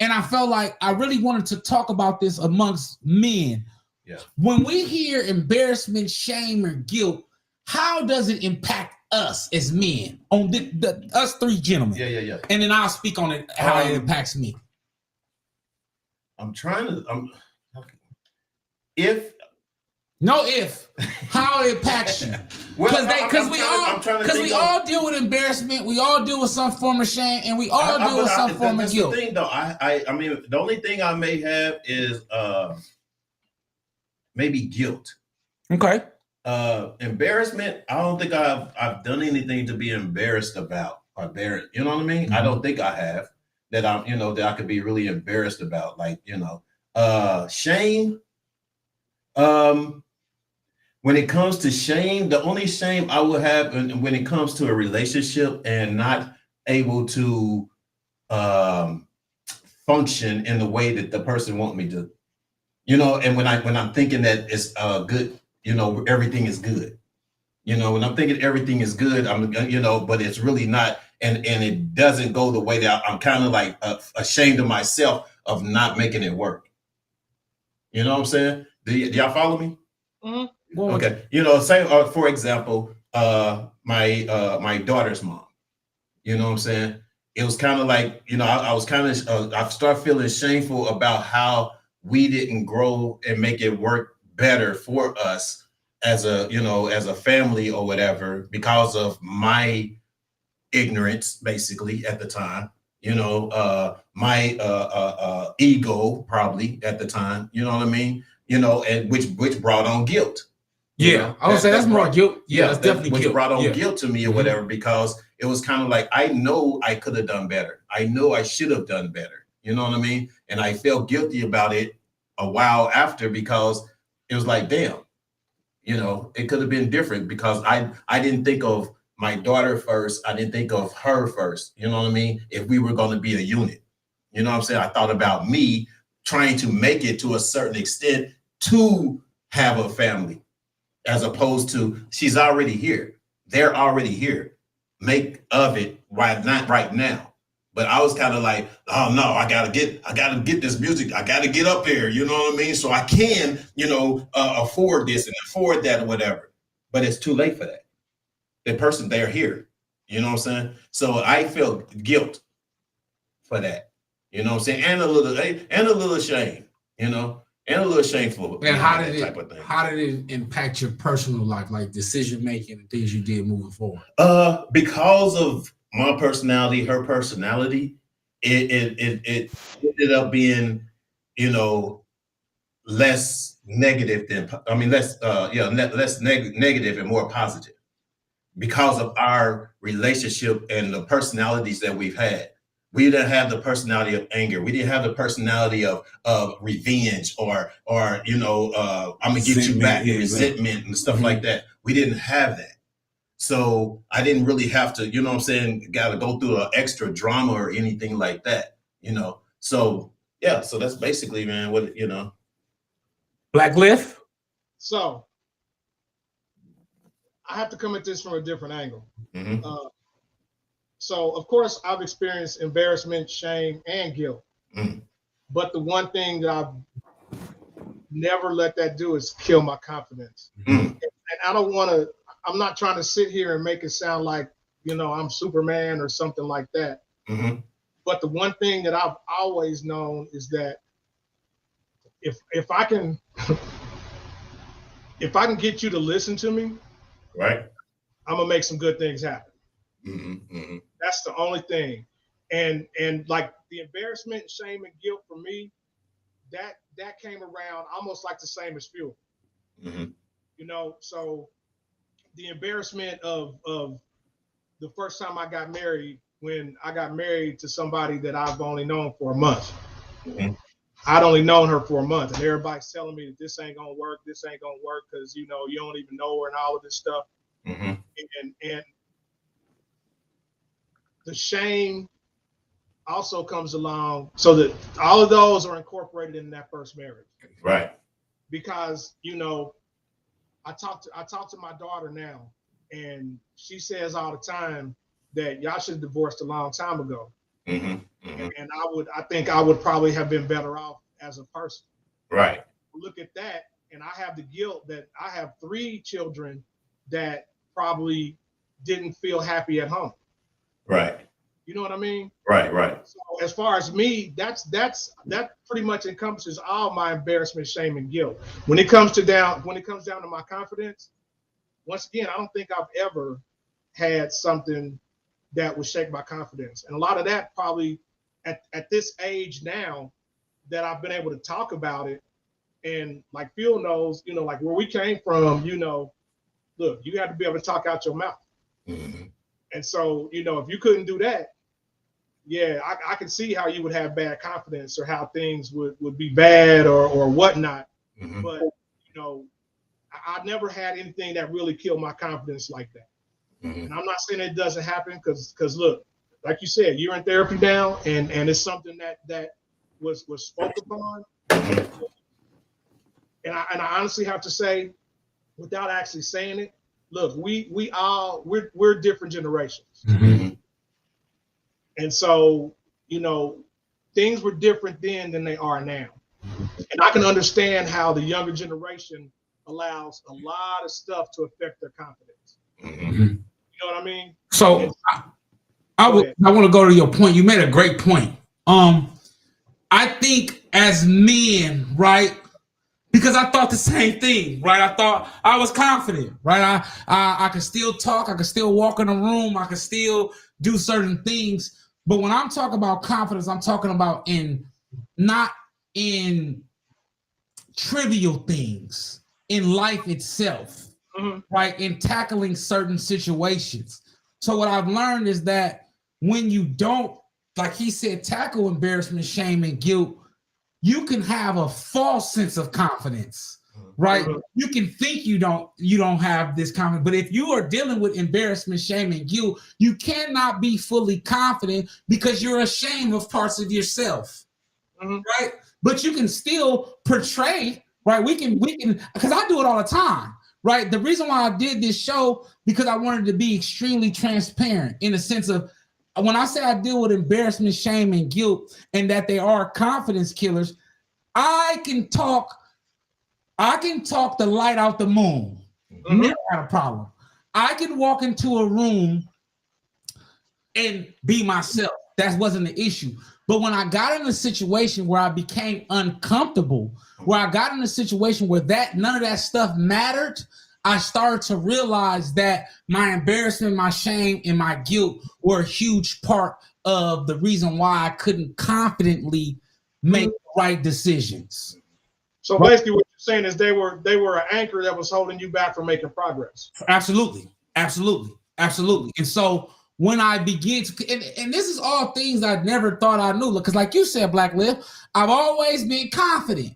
[SPEAKER 1] And I felt like I really wanted to talk about this amongst men.
[SPEAKER 2] Yeah.
[SPEAKER 1] When we hear embarrassment, shame, or guilt, how does it impact us as men? On us 3 gentlemen.
[SPEAKER 2] Yeah.
[SPEAKER 1] And then I'll speak on it, how it impacts me. How it impacts you. Because we all deal with embarrassment, we all deal with some form of shame, and we all deal with some form of guilt.
[SPEAKER 2] The thing, though, I mean, the only thing I may have is maybe guilt.
[SPEAKER 1] Okay.
[SPEAKER 2] Embarrassment, I don't think I've done anything to be embarrassed about or embarrassed. You know what I mean? I don't think I have that that I could be really embarrassed about. Like, shame. When it comes to shame, the only shame I would have when it comes to a relationship and not able to function in the way that the person wants me to, and when I'm thinking that it's good, everything is good. When I'm thinking everything is good, but it's really not, and it doesn't go the way that I'm kind of like ashamed of myself of not making it work. You know what I'm saying? Do y'all follow me?
[SPEAKER 11] Okay, say for example, my daughter's mom. You know what I'm saying? It was kind of like, I was kind of I started feeling shameful about how we didn't grow and make it work better for us as a family or whatever because of my ignorance, basically at the time. My ego probably at the time. You know what I mean? And which brought on guilt.
[SPEAKER 1] I would say that's more guilt. Yeah, that's definitely
[SPEAKER 11] which
[SPEAKER 1] guilt.
[SPEAKER 11] brought on guilt to me or whatever, because it was kind of like, I know I could have done better. I know I should have done better. You know what I mean? And I felt guilty about it a while after, because it was like, damn, it could have been different, because I didn't think of my daughter first. I didn't think of her first. You know what I mean? If we were going to be a unit, you know what I'm saying? I thought about me trying to make it to a certain extent to have a family, as opposed to she's already here. They're already here. Make of it not right now. But I was kind of like, oh no, I gotta get this music. I gotta get up there. You know what I mean? So I can, afford this and afford that or whatever. But it's too late for that. The person, they're here. You know what I'm saying? So I felt guilt for that. You know what I'm saying? And a little shame. And a little shameful.
[SPEAKER 1] And how did it impact your personal life, like decision making and things you did moving forward?
[SPEAKER 11] Because of my personality, her personality, it ended up being, less negative less negative and more positive, because of our relationship and the personalities that we've had. We didn't have the personality of anger. We didn't have the personality of revenge or I'm gonna get you back, resentment and stuff like that. We didn't have that. So I didn't really have to, got to go through an extra drama or anything like that, So yeah, so that's basically, man, what.
[SPEAKER 1] Black Lift.
[SPEAKER 3] So I have to come at this from a different angle.
[SPEAKER 11] Mm-hmm.
[SPEAKER 3] So, of course, I've experienced embarrassment, shame, and guilt.
[SPEAKER 11] Mm.
[SPEAKER 3] But the one thing that I've never let that do is kill my confidence.
[SPEAKER 11] Mm.
[SPEAKER 3] And I'm not trying to sit here and make it sound like, I'm Superman or something like that.
[SPEAKER 11] Mm-hmm.
[SPEAKER 3] But the one thing that I've always known is that if I can get you to listen to me,
[SPEAKER 11] right,
[SPEAKER 3] I'm gonna make some good things happen.
[SPEAKER 11] Mm-hmm. Mm-hmm.
[SPEAKER 3] That's the only thing. And like the embarrassment, shame, and guilt for me, that came around almost like the same as fuel.
[SPEAKER 11] Mm-hmm.
[SPEAKER 3] So the embarrassment of the first time I got married, when I got married to somebody that I've only known for a month.
[SPEAKER 11] Mm-hmm.
[SPEAKER 3] I'd only known her for a month, and everybody's telling me that this ain't gonna work, because you don't even know her and all of this stuff.
[SPEAKER 11] Mm-hmm.
[SPEAKER 3] And the shame also comes along, so that all of those are incorporated in that first marriage.
[SPEAKER 11] Right.
[SPEAKER 3] Because I talk to my daughter now, and she says all the time that y'all should have divorced a long time ago.
[SPEAKER 11] Mm-hmm. Mm-hmm.
[SPEAKER 3] And I think I would probably have been better off as a person.
[SPEAKER 11] Right.
[SPEAKER 3] Look at that, and I have the guilt that I have 3 children that probably didn't feel happy at home.
[SPEAKER 11] Right.
[SPEAKER 3] You know what I mean?
[SPEAKER 11] Right. Right.
[SPEAKER 3] So as far as me, that pretty much encompasses all my embarrassment, shame, and guilt. When it comes down to my confidence, once again, I don't think I've ever had something that would shake my confidence. And a lot of that probably at this age now that I've been able to talk about it, and like Phil knows, like where we came from, look, you have to be able to talk out your mouth.
[SPEAKER 11] Mm-hmm.
[SPEAKER 3] And so, if you couldn't do that, yeah, I can see how you would have bad confidence, or how things would be bad or whatnot.
[SPEAKER 11] Mm-hmm.
[SPEAKER 3] But, I never had anything that really killed my confidence like that.
[SPEAKER 11] Mm-hmm.
[SPEAKER 3] And I'm not saying it doesn't happen, because look, like you said, you're in therapy now, and it's something that was spoke upon.
[SPEAKER 11] Mm-hmm.
[SPEAKER 3] And I honestly have to say, without actually saying it, look, we're different generations.
[SPEAKER 11] Mm-hmm.
[SPEAKER 3] And so, things were different then than they are now. And I can understand how the younger generation allows a lot of stuff to affect their confidence.
[SPEAKER 2] Mhm.
[SPEAKER 3] You know what I mean?
[SPEAKER 1] So I want to go to your point. You made a great point. I think as men, right? Because I thought the same thing, right? I thought I was confident, right? I could still talk, I could still walk in a room, I could still do certain things. But when I'm talking about confidence, I'm talking about not in trivial things, in life itself, right? In tackling certain situations. So what I've learned is that when you don't, like he said, tackle embarrassment, shame, and guilt, you can have a false sense of confidence, right? You can think you don't have this confidence, but if you are dealing with embarrassment, shame, and guilt, you cannot be fully confident because you're ashamed of parts of yourself, right? But you can still portray, right? We can, because I do it all the time, right? The reason why I did this show, because I wanted to be extremely transparent in the sense of, when I say I deal with embarrassment, shame, and guilt, and that they are confidence killers, I can talk the light out the moon. Never had a problem. I can walk into a room and be myself. That wasn't the issue. But when I got in a situation where I became uncomfortable, where I got in a situation where none of that stuff mattered, I started to realize that my embarrassment, my shame, and my guilt were a huge part of the reason why I couldn't confidently make the right decisions.
[SPEAKER 3] So basically what you're saying is they were an anchor that was holding you back from making progress.
[SPEAKER 1] Absolutely. And so when I begin to, and this is all things I never thought I knew, because like you said, Black Liv, I've always been confident.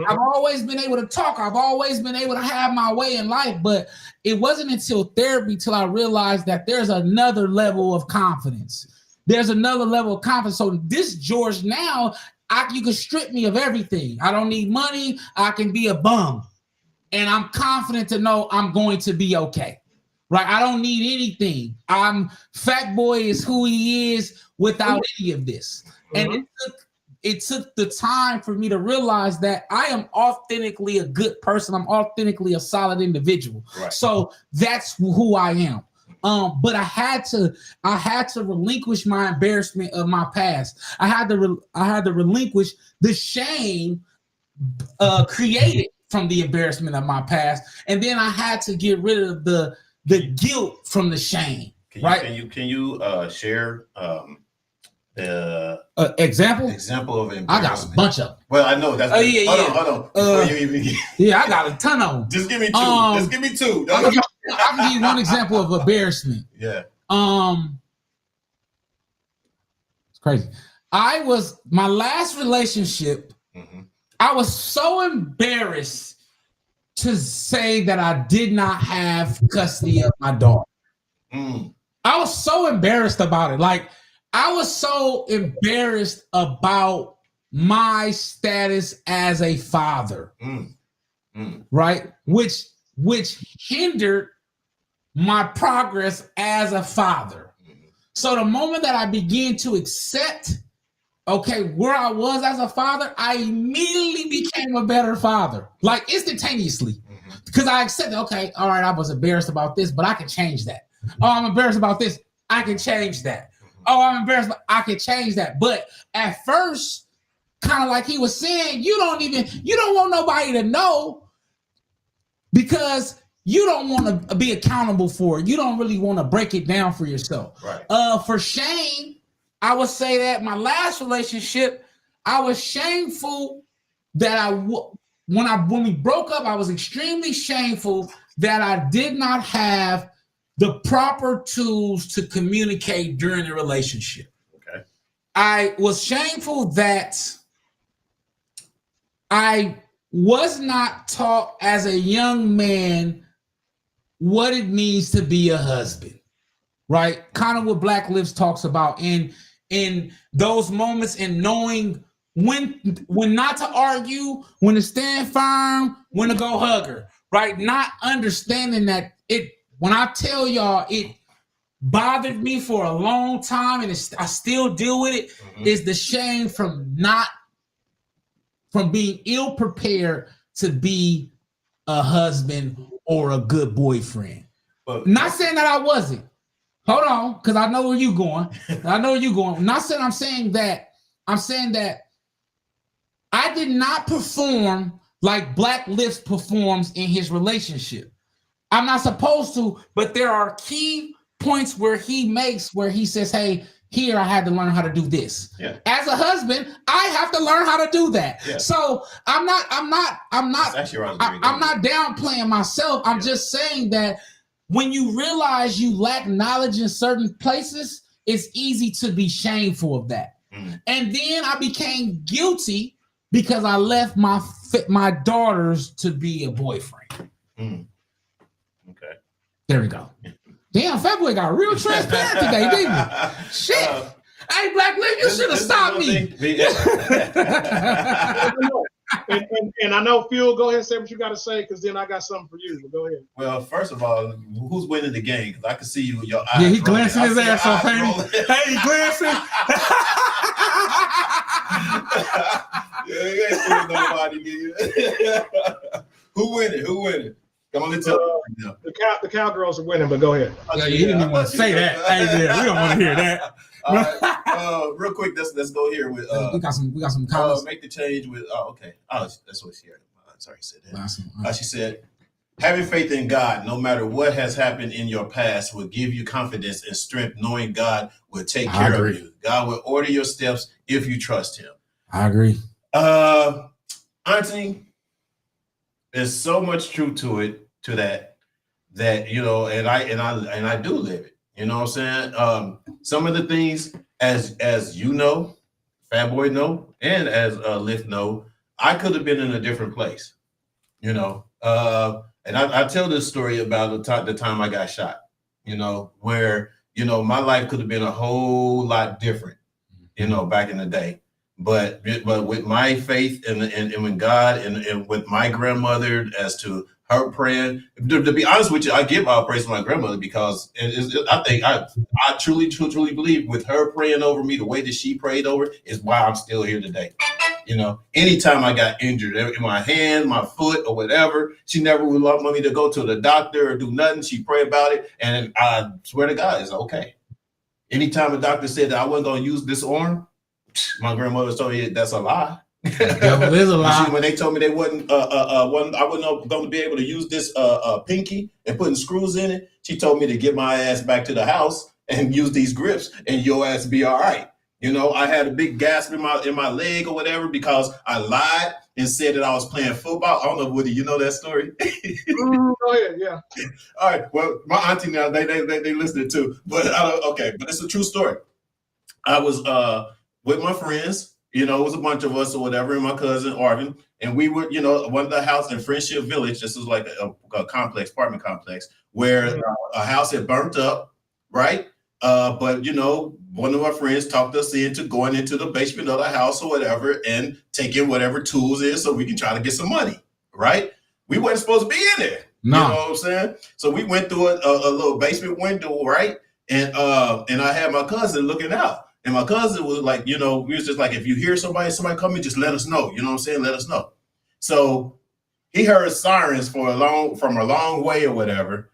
[SPEAKER 1] I've always been able to talk. I've always been able to have my way in life, but it wasn't until therapy till I realized that there's another level of confidence. There's another level of confidence. So this George now, you can strip me of everything. I don't need money. I can be a bum. And I'm confident to know I'm going to be okay. Right? I don't need anything. Fat Boy is who he is without any of this. And it took the time for me to realize that I am authentically a good person. I'm authentically a solid individual. Right. So that's who I am. But I had to relinquish my embarrassment of my past. I had to relinquish the shame created from the embarrassment of my past, and then I had to get rid of the guilt from the shame.
[SPEAKER 2] Can you share the
[SPEAKER 1] example
[SPEAKER 2] of embarrassment?
[SPEAKER 1] I got a bunch of them.
[SPEAKER 2] Well, I know that's hold on. Before you even
[SPEAKER 1] I got a ton of them.
[SPEAKER 2] Just give me two. Just give me two.
[SPEAKER 1] I can give you one example of embarrassment.
[SPEAKER 2] Yeah.
[SPEAKER 1] It's crazy. My last relationship, I was so embarrassed to say that I did not have custody of my daughter. I was so embarrassed about it. Like, I was so embarrassed about my status as a father, right? Which hindered my progress as a father. So the moment that I began to accept, where I was as a father, I immediately became a better father, like instantaneously, because I accepted, all right, I was embarrassed about this, but I can change that. Oh, I'm embarrassed about this. I can change that. Oh, I'm embarrassed, but I can change that. But at first, kind of like he was saying, you don't want nobody to know because you don't want to be accountable for it. You don't really want to break it down for yourself. Right. For shame, I would say that my last relationship, I was shameful that when we broke up, I was extremely shameful that I did not have the proper tools to communicate during the relationship. Okay. I was shameful that I was not taught as a young man what it means to be a husband, right? Kind of what Black Lives talks about in those moments, and knowing when not to argue, when to stand firm, when to go hug her, right? Not understanding that when I tell y'all it bothered me for a long time, and I still deal with it, is the shame from being ill prepared to be a husband or a good boyfriend.
[SPEAKER 11] But
[SPEAKER 1] Not saying that I wasn't. Hold on, because I know where you're going. I know where you're going. Not saying I'm saying that I did not perform like Black Lips performs in his relationship. I'm not supposed to, but there are key points where he makes where he says, hey, here I had to learn how to do this.
[SPEAKER 11] Yeah.
[SPEAKER 1] As a husband, I have to learn how to do that.
[SPEAKER 11] Yeah.
[SPEAKER 1] So I'm not
[SPEAKER 11] That's actually
[SPEAKER 1] I'm not downplaying myself. I'm just saying that when you realize you lack knowledge in certain places, it's easy to be shameful of that.
[SPEAKER 11] Mm.
[SPEAKER 1] And then I became guilty because I left my daughters to be a boyfriend.
[SPEAKER 11] Mm. Okay.
[SPEAKER 1] There we go. Damn, Fat Boy got real transparent today, didn't he? Shit. Hey, Black Lip, you should have stopped me.
[SPEAKER 3] And I know, Phil, go ahead and say what you got to say, because then I got something for you. But go ahead.
[SPEAKER 11] Well, first of all, who's winning the game? Because I can see you, your eyes.
[SPEAKER 1] Yeah, he
[SPEAKER 11] rolling.
[SPEAKER 1] glancing
[SPEAKER 11] I
[SPEAKER 1] his
[SPEAKER 11] see your
[SPEAKER 1] ass off,
[SPEAKER 11] eyes
[SPEAKER 1] ain't he?
[SPEAKER 11] rolling.
[SPEAKER 1] Hey, he glancing.
[SPEAKER 11] Yeah, you ain't fooling nobody, nigga. Who winning? Who winning? Come on, let's tell me.
[SPEAKER 3] The Cowgirls are winning, but go ahead.
[SPEAKER 1] Yeah, you didn't even want to say that. Hey, yeah, we don't want to hear that.
[SPEAKER 11] All right, real quick, let's go here with
[SPEAKER 1] we got some comments.
[SPEAKER 11] make the change with okay. Oh, that's what she had. Sorry, said that.
[SPEAKER 1] Awesome.
[SPEAKER 11] She said, having faith in God, no matter what has happened in your past, will give you confidence and strength, knowing God will take
[SPEAKER 1] I
[SPEAKER 11] care
[SPEAKER 1] agree.
[SPEAKER 11] of you. God will order your steps if you trust Him.
[SPEAKER 1] I agree.
[SPEAKER 11] Auntie, there's so much truth to that you know, and I do live it. You know what I'm saying? Some of the things, as you know, Fat Boy know, and as Lift know, I could have been in a different place. You know, and I tell this story about the time I got shot. You know, where you know my life could have been a whole lot different. You know, back in the day. But with my faith and with God and with my grandmother as to her praying, to be honest with you, I give all praise to my grandmother because I think I truly believe with her praying over me the way that she prayed over is why I'm still here today. You know, anytime I got injured in my hand, my foot, or whatever, she never would want me to go to the doctor or do nothing. She prayed about it, and I swear to God, it's okay. Anytime a doctor said that I wasn't going to use this arm, my grandmother told me that's a lie.
[SPEAKER 1] Devil is a lie.
[SPEAKER 11] When they told me they wasn't I wasn't going to be able to use this pinky and putting screws in it, she told me to get my ass back to the house and use these grips, and your ass be all right. You know, I had a big gasp in my leg or whatever because I lied and said that I was playing football. I don't know, Woody, you know that story?
[SPEAKER 3] Go ahead, yeah.
[SPEAKER 11] All right. Well, my auntie now they listened too, but but it's a true story. I was with my friends, you know, it was a bunch of us or whatever, and my cousin Arvin, and we were, you know, one of the house in Friendship Village. This was like a complex, apartment complex, where a house had burnt up, right? But you know, one of our friends talked us into going into the basement of the house or whatever and taking whatever tools is so we can try to get some money, right? We weren't supposed to be in there.
[SPEAKER 1] No.
[SPEAKER 11] You know what I'm saying? So we went through a little basement window, right? And I had my cousin looking out. And my cousin was like, you know, we was just like, if you hear somebody coming, just let us know. You know what I'm saying? Let us know. So he heard sirens from a long way or whatever.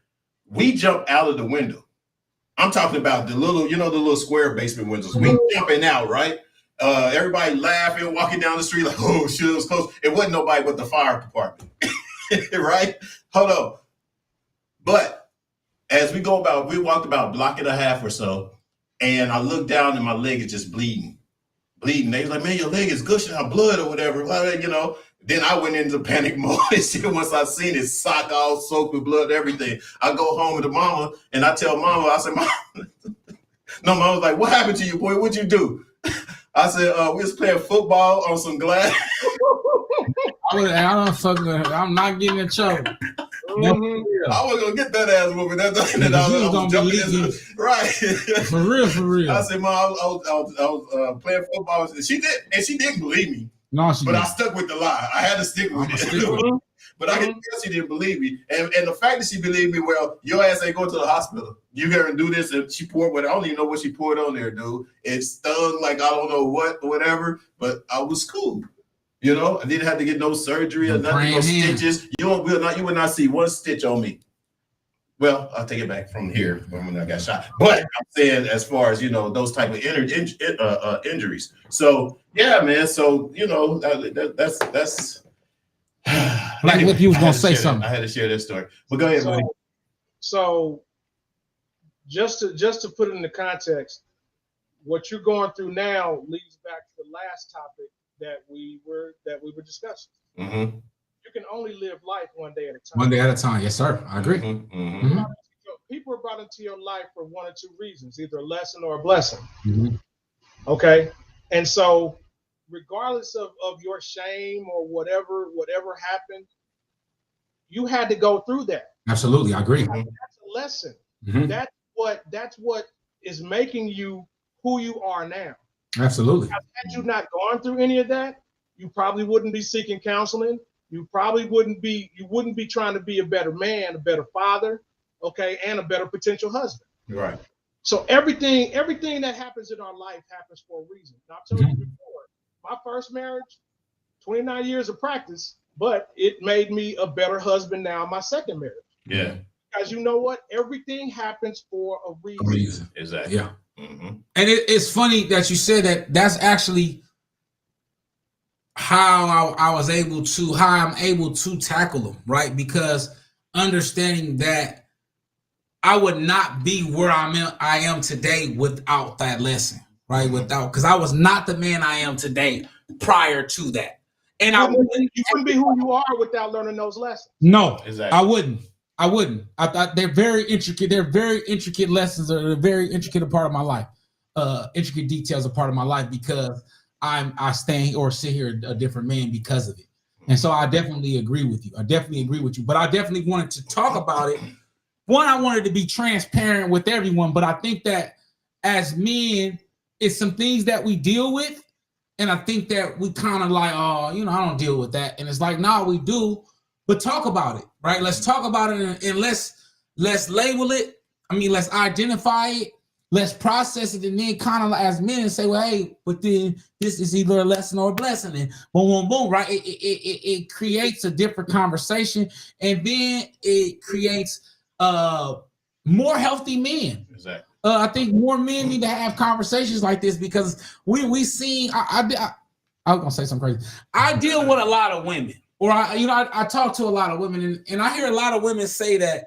[SPEAKER 11] We jumped out of the window. I'm talking about the little square basement windows. We jumping out, right? Everybody laughing, walking down the street like, oh shit, it was close. It wasn't nobody but the fire department, right? Hold on. But as we walked about a block and a half or so, and I looked down and my leg is just bleeding. They was like, man, your leg is gushing out blood or whatever. Well, you know, then I went into panic mode and shit. Once I seen his sock all soaked with blood, everything. I go home to mama and I tell mama, I said, Mom, no, mama was like, what happened to you, boy? What'd you do? I said, we was playing football on some glass.
[SPEAKER 1] I'm not getting in trouble.
[SPEAKER 11] I was gonna get that ass whooping. Right.
[SPEAKER 1] For real.
[SPEAKER 11] I said, Mom, I was playing football. She didn't believe me.
[SPEAKER 1] No,
[SPEAKER 11] but I stuck with the lie. I had to stick with it. But I can tell she didn't believe me. And the fact that she believed me, well, your ass ain't going to the hospital. You gotta do this. And she poured I don't even know what she poured on there, dude. It stung like I don't know what or whatever, but I was cool. You know, I didn't have to get no surgery or nothing, no stitches. You would not see one stitch on me. Well, I'll take it back from here when I got shot. But I'm saying, as far as those type of injuries. So yeah, man. So that's.
[SPEAKER 1] Like what you was gonna say something.
[SPEAKER 11] I had to share that story. But go ahead, buddy.
[SPEAKER 3] So just to put it into context, what you're going through now leads back to the last topic that we were discussing.
[SPEAKER 11] Mm-hmm.
[SPEAKER 3] You can only live life one day at a time.
[SPEAKER 1] One day at a time. Yes, sir. I agree.
[SPEAKER 3] Mm-hmm. People are brought into your life for one or two reasons, either a lesson or a blessing.
[SPEAKER 1] Mm-hmm.
[SPEAKER 3] Okay. And so regardless of your shame or whatever happened, you had to go through that.
[SPEAKER 1] Absolutely. I agree.
[SPEAKER 3] That's a lesson.
[SPEAKER 1] Mm-hmm.
[SPEAKER 3] That's what is making you who you are now.
[SPEAKER 1] Absolutely.
[SPEAKER 3] Had you not gone through any of that, you probably wouldn't be seeking counseling. You probably wouldn't be trying to be a better man, a better father, okay, and a better potential husband.
[SPEAKER 11] Right.
[SPEAKER 3] So everything that happens in our life happens for a reason. Now, I've told you before, my first marriage, 29 years of practice, but it made me a better husband now, my second marriage.
[SPEAKER 11] Yeah.
[SPEAKER 3] Because you know what? Everything happens for a reason.
[SPEAKER 11] Exactly.
[SPEAKER 1] Yeah.
[SPEAKER 11] Mm-hmm.
[SPEAKER 1] And it's funny that you said that. That's actually how I'm able to tackle them, right? Because understanding that I would not be where I am today without that lesson, right? Because I was not the man I am today prior to that. And you
[SPEAKER 3] wouldn't be who you are without learning those lessons.
[SPEAKER 1] No,
[SPEAKER 11] exactly.
[SPEAKER 1] I wouldn't. I thought they're very intricate. They're very intricate lessons. They're very intricate a part of my life. Intricate details a part of my life because I stay or sit here a different man because of it. And so I definitely agree with you. But I definitely wanted to talk about it. One, I wanted to be transparent with everyone, but I think that as men, it's some things that we deal with. And I think that we kind of like, I don't deal with that. And it's like, no, we do. But talk about it, right? Let's talk about it and let's label it. Let's identify it. Let's process it, and then kind of as men say, well, hey, but then this is either a lesson or a blessing. And boom, boom, boom, right? It creates a different conversation, and then it creates more healthy men.
[SPEAKER 11] Exactly.
[SPEAKER 1] I think more men need to have conversations like this because we see. I was gonna say something crazy. I deal with a lot of women. Or I talk to a lot of women, and I hear a lot of women say that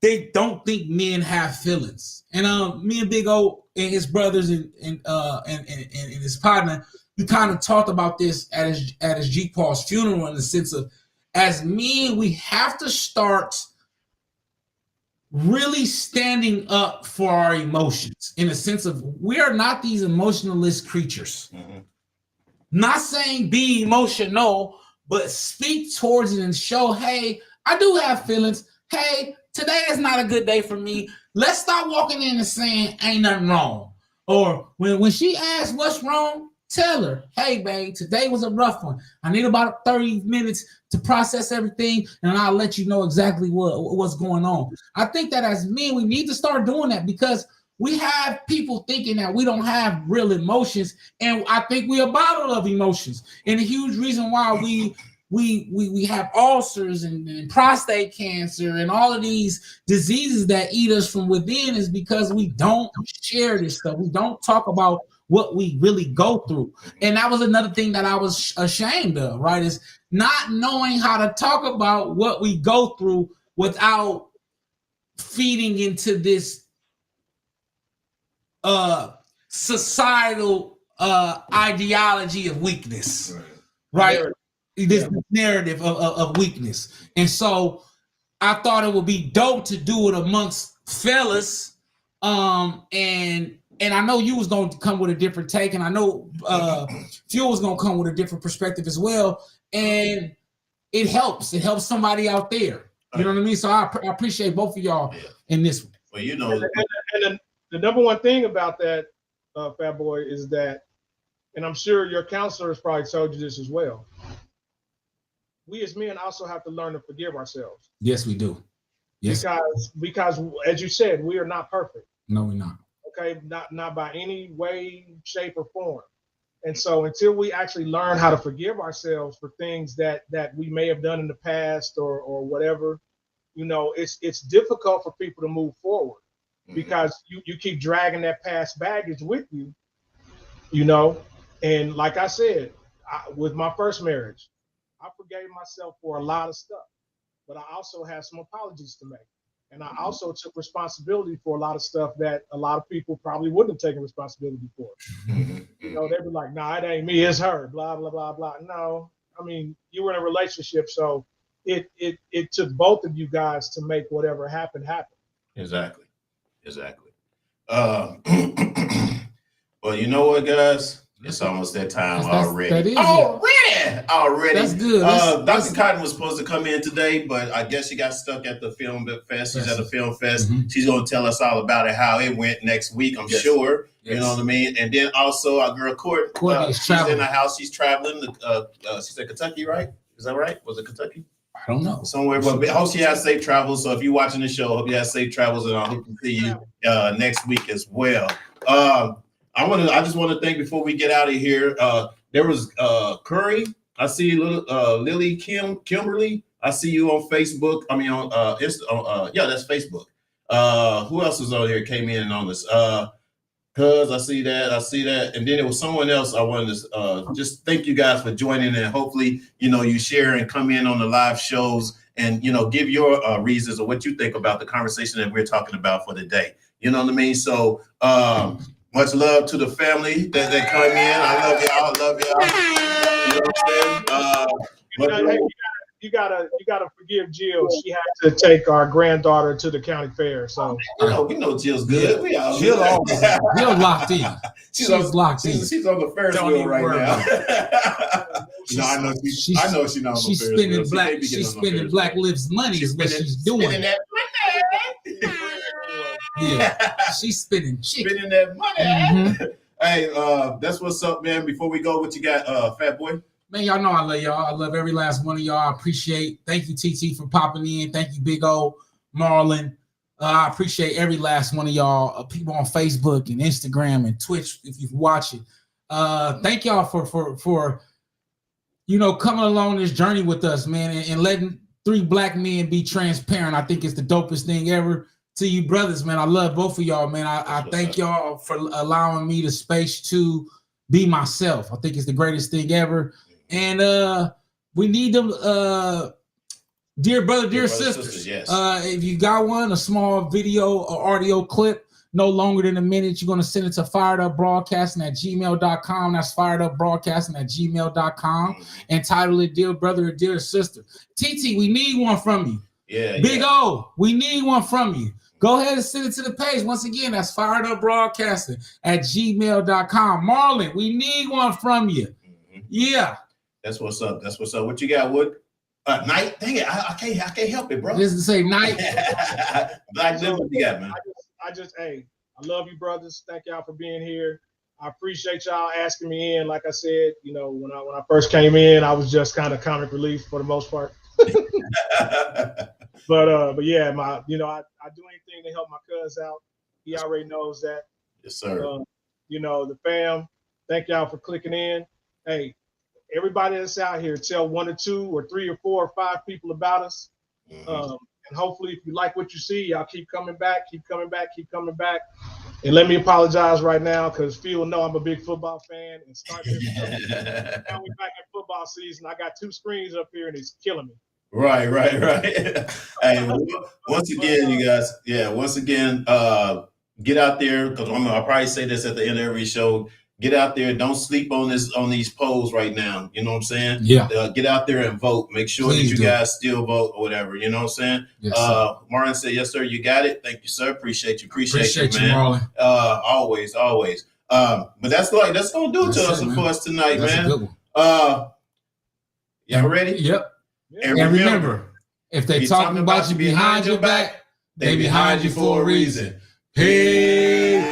[SPEAKER 1] they don't think men have feelings. And me and Big O and his brothers and his partner, we kind of talked about this at his G Paul's funeral in the sense of, as men, we have to start really standing up for our emotions in a sense of we are not these emotionalist creatures.
[SPEAKER 11] Mm-hmm.
[SPEAKER 1] Not saying be emotional, but speak towards it and show, hey, I do have feelings. Hey, today is not a good day for me. Let's stop walking in and saying ain't nothing wrong. Or when she asks what's wrong, tell her, hey, babe, today was a rough one. I need about 30 minutes to process everything, and I'll let you know exactly what's going on. I think that as men, we need to start doing that because we have people thinking that we don't have real emotions, and I think we're a bottle of emotions. And a huge reason why we have ulcers and prostate cancer and all of these diseases that eat us from within is because we don't share this stuff. We don't talk about what we really go through. And that was another thing that I was ashamed of, right? Is not knowing how to talk about what we go through without feeding into this societal ideology of weakness, right? This narrative of weakness. And so I thought it would be dope to do it amongst fellas. And I know you was going to come with a different take, and I know Fuel was going to come with a different perspective as well. And it helps. It helps somebody out there. You know what I mean? So I appreciate both of y'all in this one.
[SPEAKER 11] Well, you know,
[SPEAKER 3] and the number one thing about that, Fat Boy, is that, and I'm sure your counselor has probably told you this as well, we as men also have to learn to forgive ourselves.
[SPEAKER 1] Yes, we do. Yes.
[SPEAKER 3] Because as you said, we are not perfect.
[SPEAKER 1] No, we're not.
[SPEAKER 3] Okay, not by any way, shape, or form. And so until we actually learn how to forgive ourselves for things that we may have done in the past or whatever, you know, it's difficult for people to move forward because you keep dragging that past baggage with you, you know. And like I said, with my first marriage, I forgave myself for a lot of stuff, but I also have some apologies to make. And I also took responsibility for a lot of stuff that a lot of people probably wouldn't have taken responsibility for. You know, they'd be like, nah, it ain't me, it's her, blah, blah, blah, blah. No, I mean, you were in a relationship, so it took both of you guys to make whatever happened happen.
[SPEAKER 11] Exactly. Well, you know what, guys? It's almost that time already.
[SPEAKER 1] That is
[SPEAKER 11] Already.
[SPEAKER 1] That's good.
[SPEAKER 11] Dr. Cotton was supposed to come in today, but I guess she got stuck at the film fest. She's at the film fest. She's going to tell us all about it, how it went next week, I'm sure. You know what I mean? And then also our girl Courtney, she's in the house. She's traveling. She's in Kentucky, right? Is that right? Was it Kentucky?
[SPEAKER 1] I don't know.
[SPEAKER 11] Somewhere, but I hope she has safe travels. So if you're watching the show, I hope you have safe travels, and I hope to see you next week as well. I just want to thank before we get out of here. There was Curry. I see Lily Kimberly. I see you on Facebook. I mean on that's Facebook. Who else was on here? Came in on this. Cuz I see that. And then there was someone else I wanted to just thank you guys for joining, and hopefully, you know, you share and come in on the live shows and, you know, give your reasons or what you think about the conversation that we're talking about for the day. You know what I mean? So much love to the family that come in. I love y'all. You know what I'm saying?
[SPEAKER 3] You gotta forgive Jill. She had to take our granddaughter to the county fair. So
[SPEAKER 11] we know Jill's good. We all
[SPEAKER 1] Jill locked in. She's locked in.
[SPEAKER 11] She's on the Ferris wheel right now. I know she's not on the
[SPEAKER 1] she's
[SPEAKER 11] Ferris
[SPEAKER 1] spending
[SPEAKER 11] wheel.
[SPEAKER 1] black. She's spending Black Lives Money. Is what she's doing.
[SPEAKER 11] That
[SPEAKER 1] Yeah, she's spending chicken.
[SPEAKER 11] Spending that money. Hey, that's what's up, man. Before we go, what you got, Fat Boy?
[SPEAKER 1] Man, y'all know I love y'all. I love every last one of y'all. I appreciate. Thank you, TT, for popping in. Thank you, Big O, Marlon. I appreciate every last one of y'all. People on Facebook and Instagram and Twitch, if you watch it. Thank y'all for you know, coming along this journey with us, man, and letting three black men be transparent. I think it's the dopest thing ever. To you brothers, man, I love both of y'all, man. I thank y'all for allowing me the space to be myself. I think it's the greatest thing ever. And we need them, dear brother, dear sisters.
[SPEAKER 11] Yes.
[SPEAKER 1] If you got one, a small video or audio clip, no longer than a minute, you're going to send it to firedupbroadcasting@gmail.com. That's firedupbroadcasting@gmail.com. And title it Dear Brother or Dear Sister. TT, we need one from you.
[SPEAKER 11] Yeah.
[SPEAKER 1] Big O, we need one from you. Go ahead and send it to the page. Once again, that's firedupbroadcasting@gmail.com. Marlon, we need one from you. Yeah.
[SPEAKER 11] That's what's up. What you got, Wood? Night? Dang it. I can't help it, bro.
[SPEAKER 1] Just to say night.
[SPEAKER 11] Black Lives, what you got, man?
[SPEAKER 3] I love you, brothers. Thank y'all for being here. I appreciate y'all asking me in. Like I said, you know, when I first came in, I was just kind of comic relief for the most part. But yeah, I do anything to help my cuz out. He already knows that.
[SPEAKER 11] Yes, sir.
[SPEAKER 3] You know, the fam, thank y'all for clicking in. Hey, everybody that's out here, tell 1 or 2 or 3 or 4 or 5 people about us. And hopefully, if you like what you see, y'all keep coming back. And let me apologize right now because Phil know I'm a big football fan. And starting this now we're back in football season. I got 2 screens up here and it's killing me.
[SPEAKER 11] Right. Hey, once again, you guys, get out there, because I'll probably say this at the end of every show. Get out there. Don't sleep on these polls right now. You know what I'm saying?
[SPEAKER 1] Yeah.
[SPEAKER 11] Get out there and vote. Make sure
[SPEAKER 1] Please
[SPEAKER 11] that you
[SPEAKER 1] do.
[SPEAKER 11] guys still vote or whatever. You know what I'm saying?
[SPEAKER 1] Yes, sir.
[SPEAKER 11] Marlon said, yes, sir. You got it. Thank you, sir. Appreciate you,
[SPEAKER 1] Appreciate you,
[SPEAKER 11] man.
[SPEAKER 1] Marlon.
[SPEAKER 11] Always. But that's gonna do it to us for us tonight,
[SPEAKER 1] That's
[SPEAKER 11] man.
[SPEAKER 1] a good one.
[SPEAKER 11] Y'all ready?
[SPEAKER 1] Yep.
[SPEAKER 11] And
[SPEAKER 1] And remember, if they talking about you behind your back, they behind you for a reason. Peace.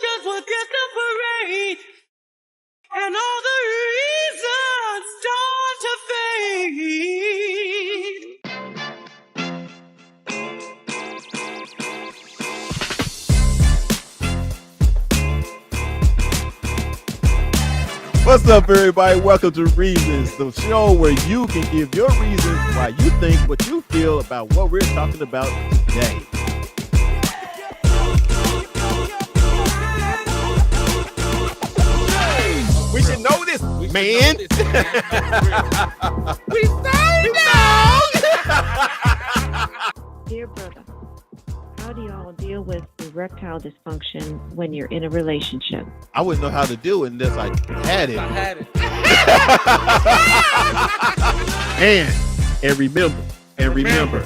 [SPEAKER 4] Just forget the parade and all the reasons start to fade.
[SPEAKER 5] What's up, everybody? Welcome to Reasons, the show where you can give your reasons why you think what you feel about what we're talking about today. We should know this, man. We know.
[SPEAKER 6] Dear brother, how do y'all deal with erectile dysfunction when you're in a relationship?
[SPEAKER 5] I wouldn't know how to do it unless I had it. And remember,